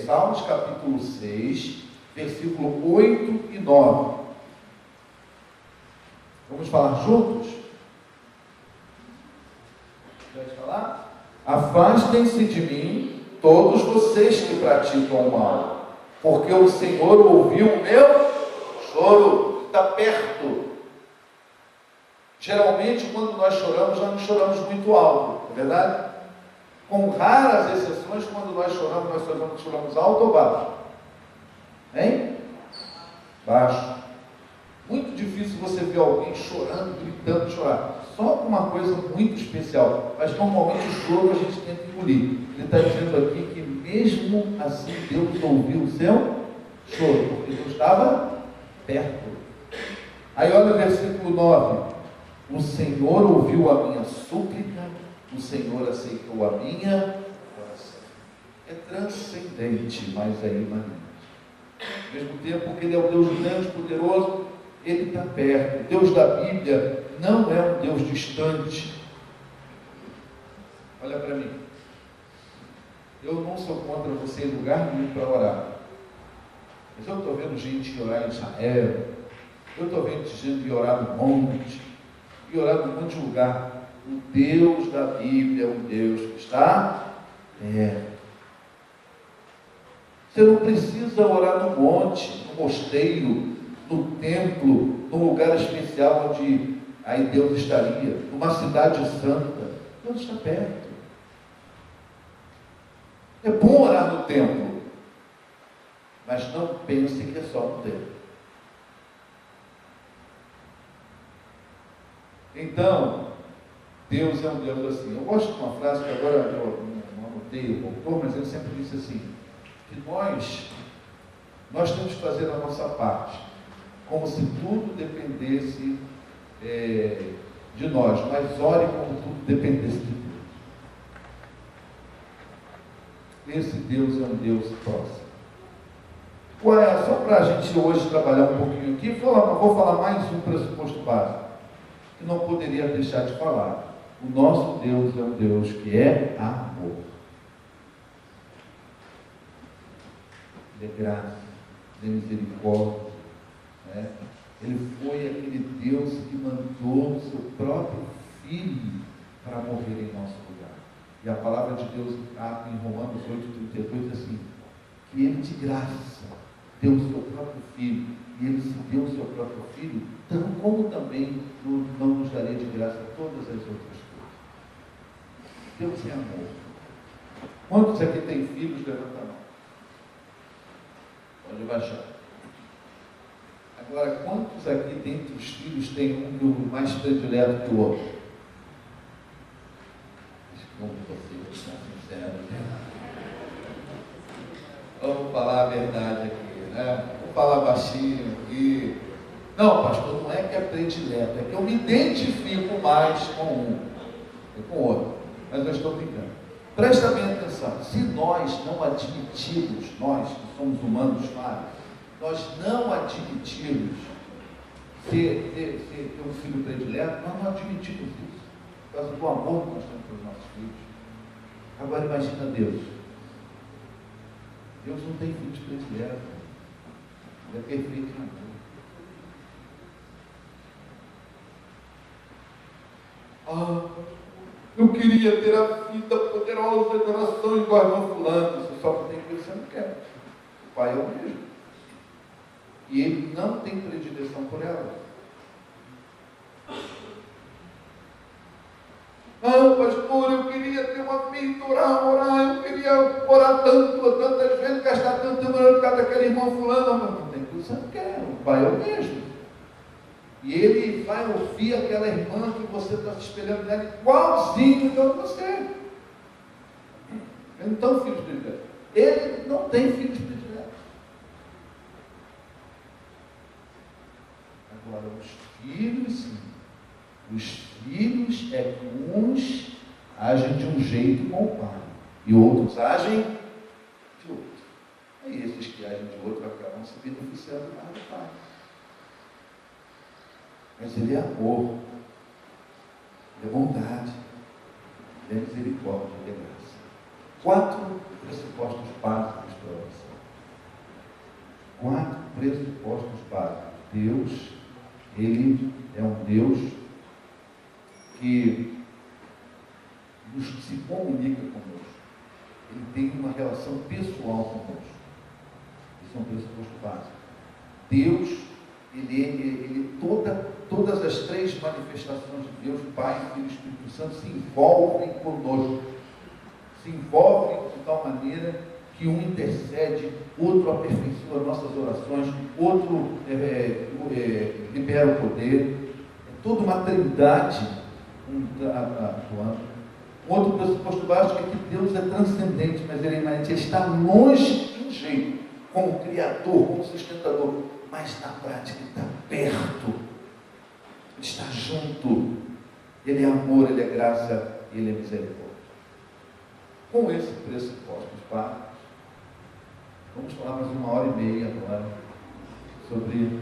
Salmos capítulo 6, versículo 8 e 9. Vamos falar juntos? Pode falar? Afastem-se de mim, todos vocês que praticam o mal, porque o Senhor ouviu o meu choro, está perto. Geralmente, quando nós choramos, nós não choramos muito alto, não é verdade? Com raras exceções, quando nós choramos alto ou baixo? Hein? Baixo. Muito difícil você ver alguém chorando, gritando, chorar. Só uma coisa muito especial. Mas normalmente o choro a gente tenta engolir. Ele está dizendo aqui que mesmo assim Deus ouviu o seu choro, porque Deus estava perto. Aí olha o versículo 9. O Senhor ouviu a minha súplica, o Senhor aceitou a minha oração. É transcendente, mas é imanente. Ao mesmo tempo que Ele é um Deus grande, poderoso, Ele está perto. O Deus da Bíblia não é um Deus distante. Olha para mim. Eu não sou contra você em lugar nenhum para orar. Mas eu estou vendo gente orar em Israel. Eu estou vendo gente orar no monte. E orar num monte de lugar. O Deus da Bíblia é um Deus que está perto. Você não precisa orar no monte, no mosteiro, no templo, num lugar especial onde aí Deus estaria, numa cidade santa. Deus está perto. É bom orar no templo, mas não pense que é só um templo. Então, Deus é um Deus assim. Eu gosto de uma frase que agora eu não anotei o autor, mas ele sempre disse assim, que nós temos que fazer a nossa parte, como se tudo dependesse de nós, mas ore como tudo dependesse de Deus. Esse Deus é um Deus próximo. Só para a gente hoje trabalhar um pouquinho aqui, vou falar mais um pressuposto básico, que não poderia deixar de falar. O nosso Deus é um Deus que é amor. Ele é graça, ele é misericórdia. Né? Ele foi aquele Deus que mandou o seu próprio Filho para morrer em nosso lugar. E a palavra de Deus em Romanos 8,32 diz assim, que Ele de graça deu o seu próprio Filho, e Ele se deu o seu próprio Filho, como também não nos daria de graça todas as outras coisas. Deus é amor. Quantos aqui têm filhos? Levanta a mão. Pode baixar. Agora, quantos aqui dentre os filhos tem um mais predileto que o outro? Como você está sincero, né? Vamos falar a verdade aqui, né? Vamos falar baixinho aqui. Não, pastor, não é que é predileto, é que eu me identifico mais com um e com o outro. Mas eu estou brincando. Presta bem atenção. Se nós não admitirmos, nós que somos humanos falhos, nós não admitirmos ter um filho predileto, nós não admitimos isso. Por causa do amor que nós temos pelos nossos filhos. Agora imagina Deus. Deus não tem filhos prediletos. Ele é perfeito em amor. Eu queria ter a vida poderosa de oração igual a irmão fulano. Você só tem que você não quer. O pai é o mesmo. E ele não tem predileção por ela. Pastor, eu queria ter uma vida, orar, eu queria orar tantas vezes, gastar tanto tempo por causa daquele irmão fulano. Mas não tem que você não quer. O pai é o mesmo. E ele vai ouvir aquela irmã que você está se espelhando nela, igualzinho igual você. Ele não tem filhos prediletos. Ele não tem filhos prediletos. Agora, os filhos, sim. Os filhos é que uns agem de um jeito com o pai, e outros agem de outro. Aí esses que agem de outro acabam se beneficiando mais do pai. Mas ele é amor, ele é bondade, ele é misericórdia, ele é graça. 4 pressupostos básicos para a oração. 4 pressupostos básicos. Deus, ele é um Deus que se comunica conosco. Ele tem uma relação pessoal conosco. Esse é um pressuposto básico. Deus, todas as 3 manifestações de Deus, Pai, Filho e Espírito Santo, se envolvem conosco. se envolvem de tal maneira que um intercede, outro aperfeiçoa nossas orações, outro libera o poder. É toda uma trindade atuando. Um outro pressuposto básico é que Deus é transcendente, mas Ele é imanente. Ele está longe de um jeito, como Criador, como sustentador, mas na prática Ele está perto, Ele está junto. Ele é amor, Ele é graça, Ele é misericórdia. Com esse pressuposto básico, vamos falar mais 1h30 agora sobre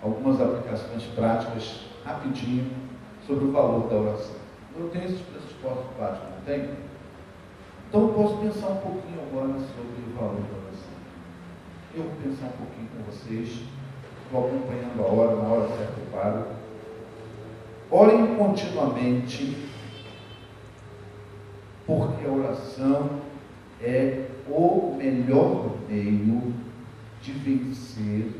algumas aplicações práticas, rapidinho, sobre o valor da oração. Eu tenho esses pressupostos básicos, não tenho? Então eu posso pensar um pouquinho agora sobre o valor da oração. Eu vou pensar um pouquinho com vocês, vou acompanhando a hora, na hora certa eu paro. Orem continuamente, porque a oração é o melhor meio de vencer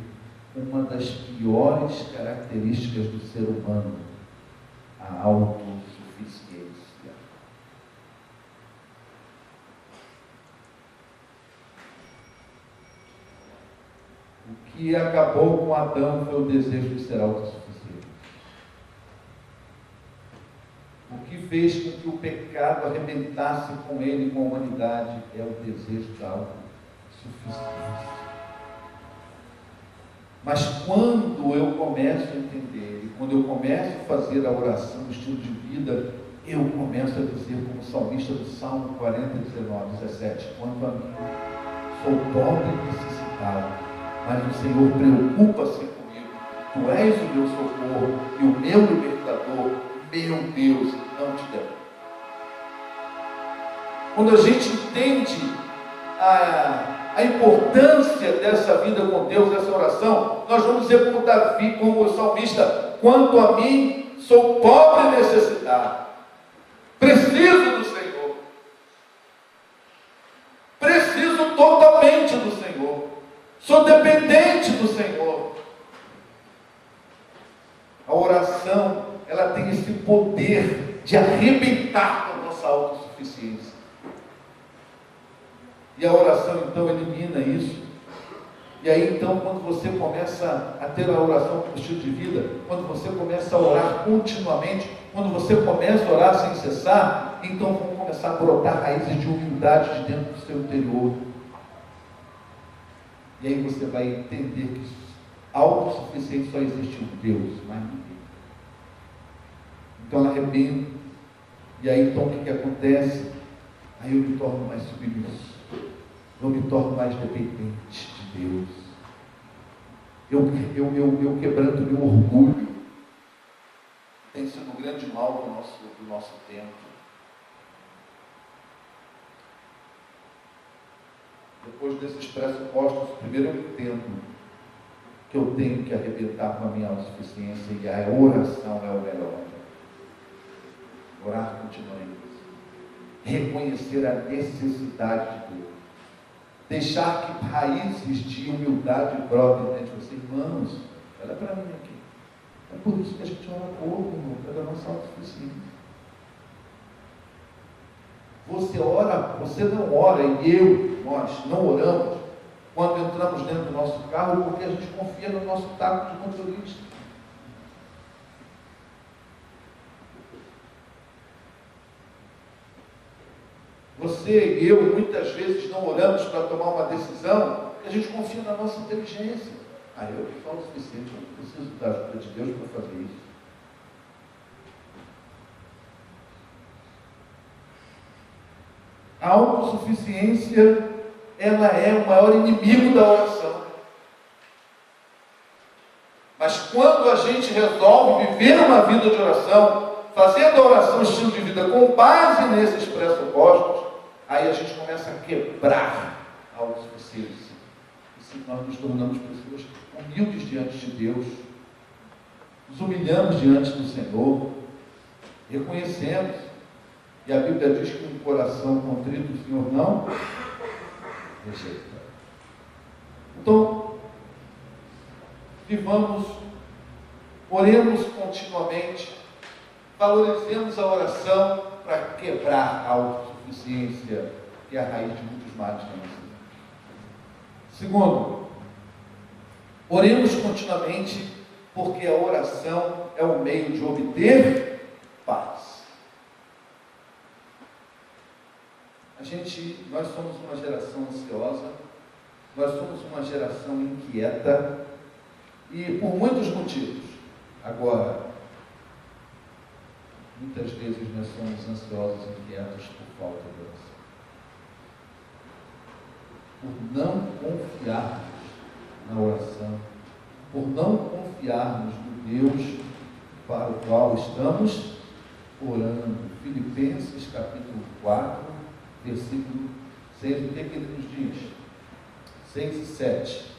uma das piores características do ser humano, a autossuficiência. O que acabou com Adão foi o desejo de ser autossuficiente. O que fez com que o pecado arrebentasse com ele e com a humanidade é o desejo da autossuficiência. Mas quando eu começo a entender, e quando eu começo a fazer a oração, o estilo de vida, eu começo a dizer, como salmista do Salmo 40, 19, 17, quanto a mim, sou pobre e necessitado, mas o Senhor preocupa-se comigo. Tu és o meu socorro e o meu libertador, meu Deus, não te deu. Quando a gente entende a importância dessa vida com Deus, dessa oração, nós vamos dizer como Davi, como o salmista, quanto a mim, sou pobre e necessitado, preciso do Senhor, preciso totalmente do Senhor, sou dependente do Senhor. A oração, ela tem esse poder de arrebentar com a nossa autossuficiência. E a oração, então, elimina isso. E aí, então, quando você começa a ter a oração como estilo de vida, quando você começa a orar continuamente, quando você começa a orar sem cessar, então vão começar a brotar raízes de humildade de dentro do seu interior. E aí você vai entender que autossuficiente só existe um Deus, mais ninguém. Então ela arrebenta. E aí então o que acontece? Aí eu me torno mais submisso. Eu me torno mais dependente de Deus. Eu quebranto meu orgulho. Tem sido um grande mal do nosso tempo. Depois desses pressupostos, primeiro eu entendo que eu tenho que arrebentar com a minha autossuficiência e a oração é o melhor. Orar continuamente. Reconhecer a necessidade de Deus. Deixar que raízes de humildade brotem dentro de você. Irmãos, olha para mim aqui. É por isso que a gente ora pouco, irmão, pela nossa autossuficiência. Você ora, você não ora, e nós não oramos quando entramos dentro do nosso carro, porque a gente confia no nosso taco de motorista. Você e eu, muitas vezes, não oramos para tomar uma decisão, porque a gente confia na nossa inteligência. Eu que falo o suficiente, eu não preciso da ajuda de Deus para fazer isso. A autossuficiência, ela é o maior inimigo da oração. Mas quando a gente resolve viver uma vida de oração, fazendo a oração estilo de vida com base nesses pressupostos, aí a gente começa a quebrar a autossuficiência. E se nós nos tornamos pessoas humildes diante de Deus, nos humilhamos diante do Senhor, reconhecemos. E a Bíblia diz que um coração contrito o Senhor não rejeita. Então, oremos continuamente, valorizemos a oração para quebrar a autossuficiência. autossuficiência, que é a raiz de muitos males na nossa vida. Segundo, oremos continuamente, porque a oração é o meio de obter paz. Nós somos uma geração ansiosa, nós somos uma geração inquieta, e por muitos motivos. Agora, muitas vezes nós somos ansiosos e inquietos por falta de oração. Por não confiarmos na oração, por não confiarmos no Deus para o qual estamos orando. Filipenses capítulo 4, versículo 6, o que ele nos diz? 6 e 7.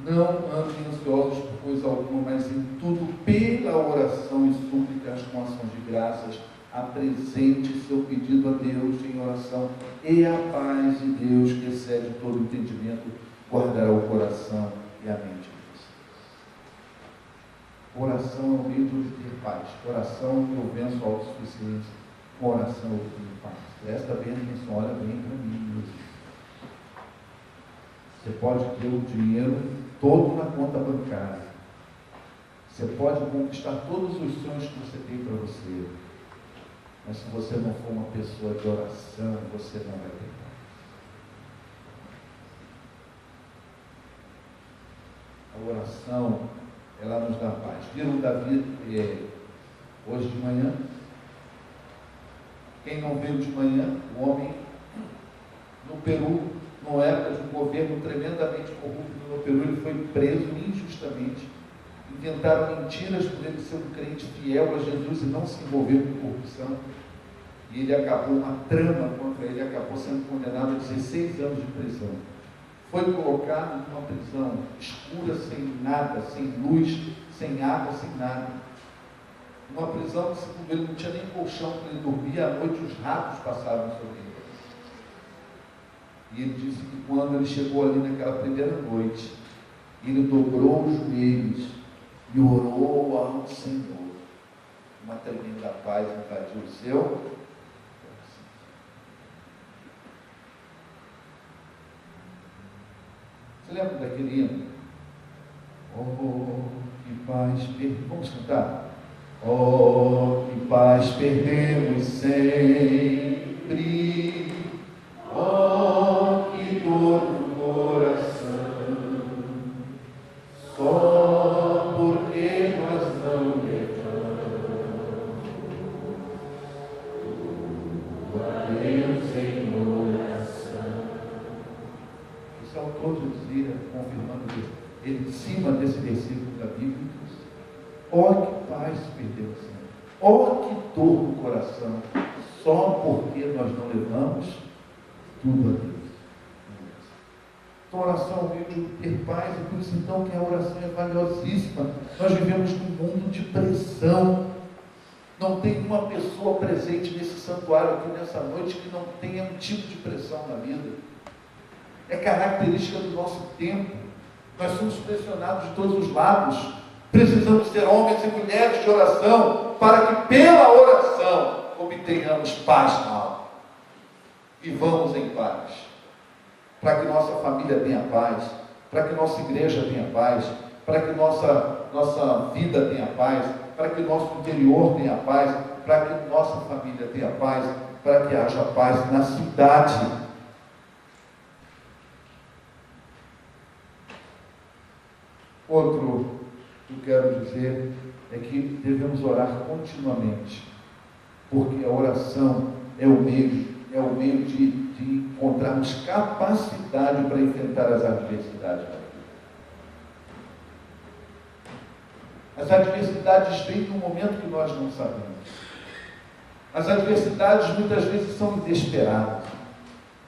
Não andem ansiosos por coisa alguma, mas em tudo, pela oração e súplicas com ações de graças, apresente seu pedido a Deus em oração, e a paz de Deus, que excede todo entendimento, guardará o coração e a mente de vocês. Oração é o meio de obter paz. Oração eu venço a autossuficiência. Com oração eu obtenho paz. Presta bem atenção, olha bem para mim, meus filhos. Você pode ter o dinheiro todo na conta bancária. Você pode conquistar todos os sonhos que você tem para você. Mas se você não for uma pessoa de oração, você não vai ter paz. A oração, ela nos dá paz. Viram Davi hoje de manhã? Quem não viu de manhã? O homem no Peru, numa época de um governo tremendamente corrupto no Peru, ele foi preso injustamente. Inventaram mentiras por ele ser um crente fiel a Jesus e não se envolver com corrupção. E ele acabou, uma trama contra ele, acabou sendo condenado a 16 anos de prisão. Foi colocado numa prisão escura, sem nada, sem luz, sem água, sem nada. Numa prisão que, segundo ele, não tinha nem colchão para ele dormir, à noite os ratos passaram sobre ele. E ele disse que quando ele chegou ali naquela primeira noite, ele dobrou os joelhos e orou ao Senhor. Uma tremenda paz invadiu o seu coração. Você lembra daquele hino? Oh, que paz perdemos. Vamos cantar? Oh, que paz perdemos sempre. Oh, que dor no coração. Só porque nós não levamos a Deus em oração. Esse autor dizia, confirmando ele em cima desse versículo da Bíblia, ó que paz perdemos sempre, ó que dor no coração, só porque nós não levamos tudo a Deus. Então a oração é o meio de ter paz, e por isso então que a oração é valiosíssima. Nós vivemos num mundo de pressão. Não tem uma pessoa presente nesse santuário aqui nessa noite que não tenha um tipo de pressão na vida. É característica do nosso tempo. Nós somos pressionados de todos os lados. Precisamos ser homens e mulheres de oração, para que pela oração obtenhamos paz na alma. Vivamos em paz. Para que nossa família tenha paz, para que nossa igreja tenha paz, para que nossa vida tenha paz, para que nosso interior tenha paz, para que nossa família tenha paz, para que haja paz na cidade. Outro que eu quero dizer é que devemos orar continuamente, porque a oração é o meio de encontrarmos capacidade para enfrentar as adversidades da vida. As adversidades vêm num momento que nós não sabemos. As adversidades muitas vezes são inesperadas.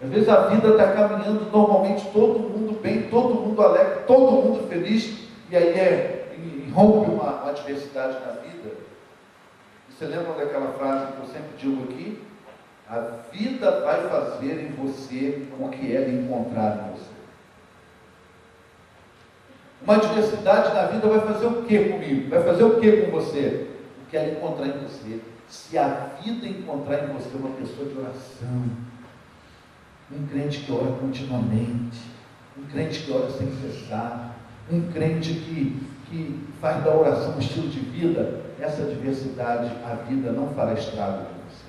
Às vezes a vida está caminhando normalmente, todo mundo bem, todo mundo alegre, todo mundo feliz, e aí rompe uma adversidade na vida. Você lembra daquela frase que eu sempre digo aqui? A vida vai fazer em você o que ela encontrar em você. Uma adversidade na vida vai fazer o que comigo? Vai fazer o que com você? O que ela encontrar em você. Se a vida encontrar em você uma pessoa de oração, um crente que ora continuamente, um crente que ora sem cessar, um crente que faz da oração um estilo de vida, essa adversidade, a vida não fará estrago com você.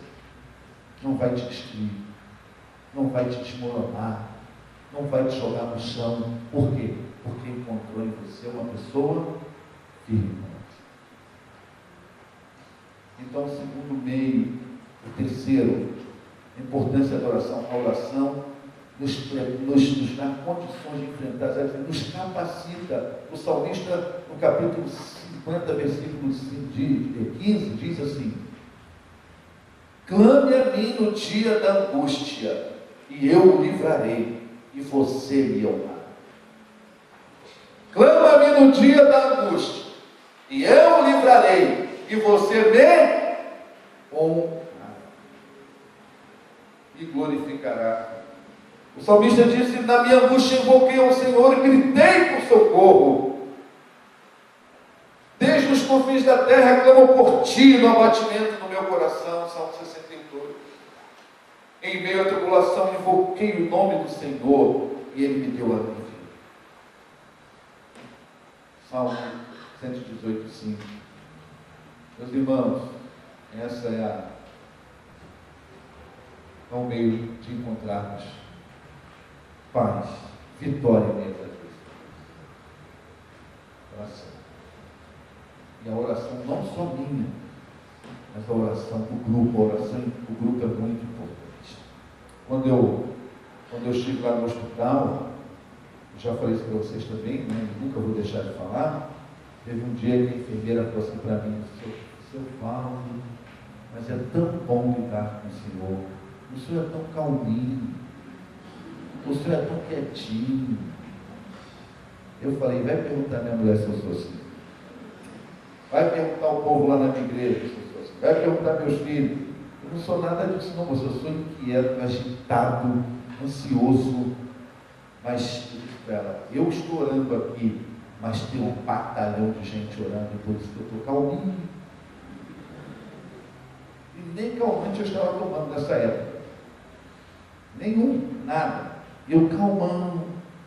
Não vai te destruir, não vai te desmoronar, não vai te jogar no chão. Por quê? Porque encontrou em você uma pessoa firme. Então, o segundo meio, o terceiro, a importância da oração. A oração nos dá condições de enfrentar as adversidades, nos capacita. O salmista, no capítulo 50, versículo 15, diz assim: clame a mim no dia da angústia, e eu o livrarei, e você me honrará. Clama a mim no dia da angústia, e eu o livrarei, e você me honrará e glorificará. O salmista disse: na minha angústia invoquei ao Senhor e gritei por socorro. Desde os confins da terra clamo por ti no abatimento do meu coração. Salmo 62. Em meio à tribulação invoquei o nome do Senhor e Ele me deu alívio. Salmo 118, 5. Meus irmãos, essa é o meio de encontrarmos paz, vitória mesmo. Oração. E a oração não só minha, mas a oração do grupo. A oração do grupo é muito importante. Quando eu estive lá no hospital, eu já falei isso para vocês também, né? Nunca vou deixar de falar. Teve um dia que a enfermeira falou assim para mim: seu Paulo, mas é tão bom lidar com o Senhor. O Senhor é tão calminho. O Senhor é tão quietinho. Eu falei: vai perguntar à minha mulher se eu sou assim. Vai perguntar ao povo lá na minha igreja se eu sou assim. Vai perguntar aos meus filhos. Eu não sou nada disso não, mas eu sou inquieto, agitado, ansioso. Mas eu disse para ela: eu estou orando aqui, mas tem um batalhão de gente orando, e por isso que eu estou calminho. E nem calmante eu estava tomando nessa época. Nenhum, nada. E eu calmando.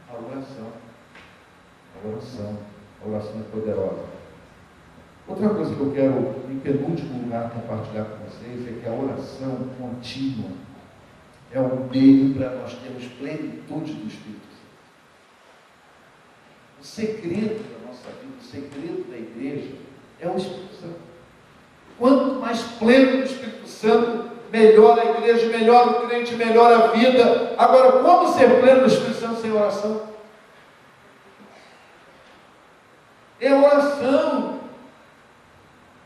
A oração. A oração. A oração é poderosa. Outra coisa que eu quero, em penúltimo lugar, compartilhar com vocês é que a oração contínua é um meio para nós termos plenitude do Espírito Santo. O segredo da nossa vida, o segredo da igreja é o Espírito Santo. Quanto mais pleno do Espírito Santo, melhor a igreja, melhor o crente, melhor a vida. Agora, como ser pleno do Espírito Santo sem oração? É oração.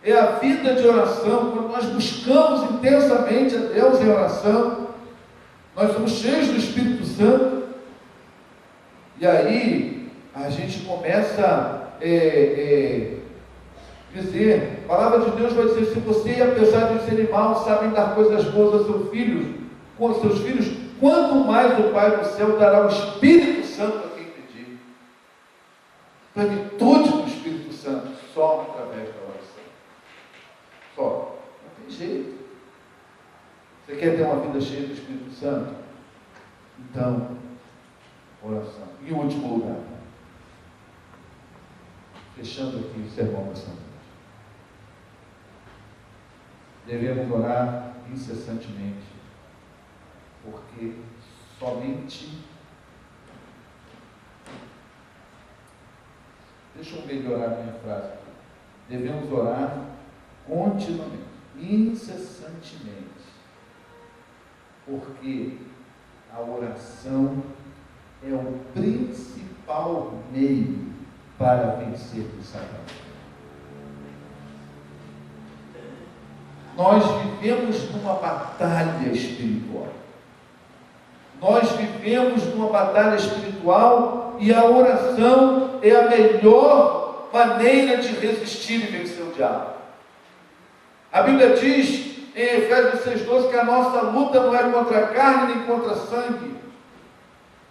É a vida de oração. Quando nós buscamos intensamente a Deus em oração, nós somos cheios do Espírito Santo. E aí, a gente começa a dizer, a palavra de Deus vai dizer: se você, apesar de serem maus, sabem dar coisas boas aos seus filhos, quanto mais o Pai do céu dará o Espírito Santo a quem pedir. Plenitude do Espírito Santo, só através da oração. Só. Não tem jeito. Você quer ter uma vida cheia do Espírito Santo? Então, oração. Em último lugar, fechando aqui o sermão dessa noite, devemos orar incessantemente, porque somente, deixa eu melhorar a minha frase, devemos orar continuamente, incessantemente, porque a oração é o principal meio para vencer o Satanás. Nós vivemos numa batalha espiritual. Nós vivemos numa batalha espiritual e a oração é a melhor maneira de resistir e vencer o diabo. A Bíblia diz em Efésios 6,12 que a nossa luta não é contra a carne nem contra a sangue,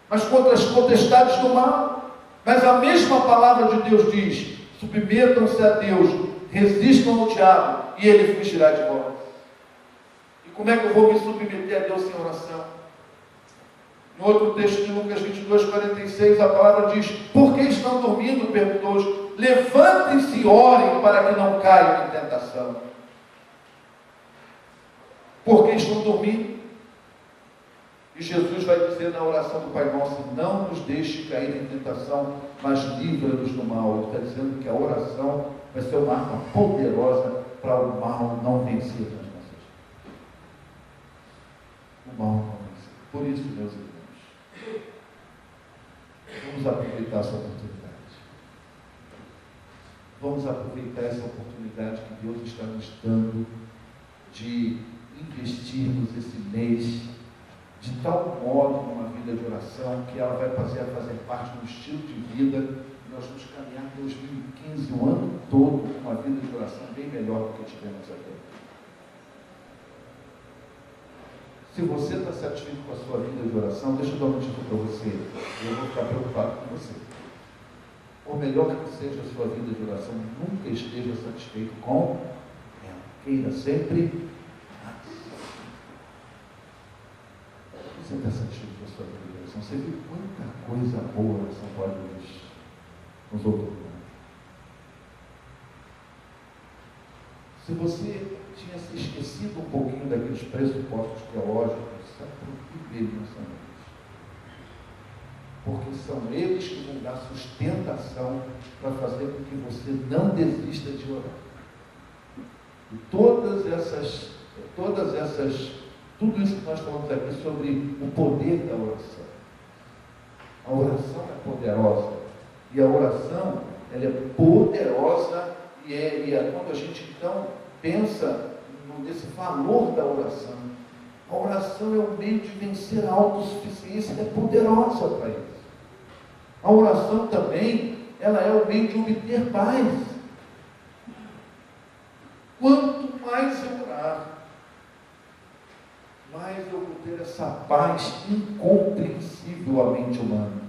mas contra as potestades do mal. Mas a mesma palavra de Deus diz: submetam-se a Deus, resistam ao diabo e ele fugirá de vós. como é que eu vou me submeter a Deus sem oração? Em outro texto de Lucas 22:46, a palavra diz: por que estão dormindo? Perguntou-os. Levantem-se e orem para que não caiam em tentação. Por que estão dormindo? E Jesus vai dizer na oração do Pai Nosso: não nos deixe cair em tentação, mas livra-nos do mal. Ele está dizendo que a oração vai ser uma arma poderosa para o mal não vencer nas nossas vidas. O mal não vencer. Por isso, meus irmãos, vamos aproveitar essa oportunidade. Vamos aproveitar essa oportunidade que Deus está nos dando de investirmos esse mês de tal modo numa vida de oração que ela vai fazer parte do estilo de vida. Nós vamos caminhar 2015 o ano todo com uma vida de oração bem melhor do que tivemos até. Se você está satisfeito com a sua vida de oração, deixa eu dar uma notícia para você. Eu vou ficar preocupado com você. Por melhor que seja a sua vida de oração, nunca esteja satisfeito com ela. Queira sempre mais. Você está satisfeito com a sua vida de oração? Você viu quanta coisa boa a oração pode nos otorgar. Se você tinha se esquecido um pouquinho daqueles pressupostos teológicos, se aproprie nessa noite. Porque são eles que vão dar sustentação para fazer com que você não desista de orar. E tudo isso que nós falamos aqui sobre o poder da oração. A oração é poderosa. E a oração, ela é poderosa e quando a gente então pensa nesse valor da oração, a oração é o meio de vencer a autossuficiência, é poderosa para isso. A oração também, ela é o meio de obter paz. Quanto mais eu orar, mais eu vou ter essa paz incompreensível à mente humana.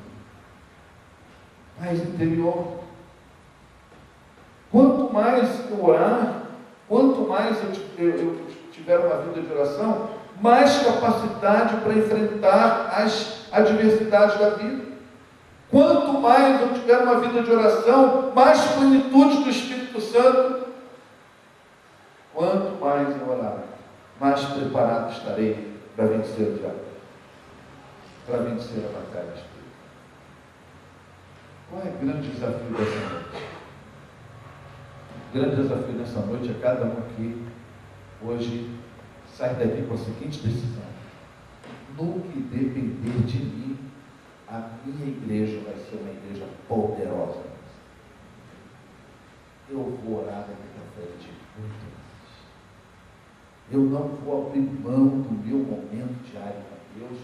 Paz interior. Quanto mais eu orar, quanto mais eu tiver uma vida de oração, mais capacidade para enfrentar as adversidades da vida. Quanto mais eu tiver uma vida de oração, mais plenitude do Espírito Santo. Quanto mais eu orar, mais preparado estarei para vencer o diabo, para vencer a batalha espiritual. Qual é o grande desafio dessa noite? O grande desafio dessa noite é cada um aqui, hoje, sai daqui com a seguinte decisão: no que depender de mim, a minha igreja vai ser uma igreja poderosa. Eu vou orar daqui para frente muito mais. Eu não vou abrir mão do meu momento diário com Deus.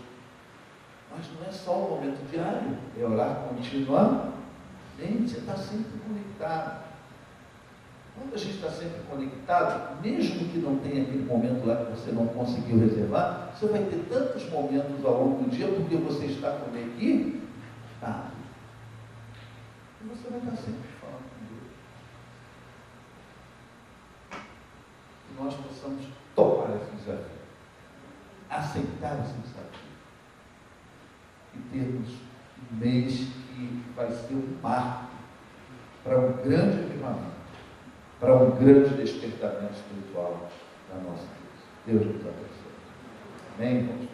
Mas não é só o momento diário, é orar continuamente. Você está sempre conectado. Quando a gente está sempre conectado, mesmo que não tenha aquele momento lá que você não conseguiu reservar, você vai ter tantos momentos ao longo do dia, porque você está conectado. E você vai estar sempre falando com Deus. Que nós possamos topar esse desafio, aceitar esse desafio e termos um mês que vai ser um marco para um grande avivamento, para um grande despertamento espiritual na nossa vida. Deus nos abençoe. Amém? Vamos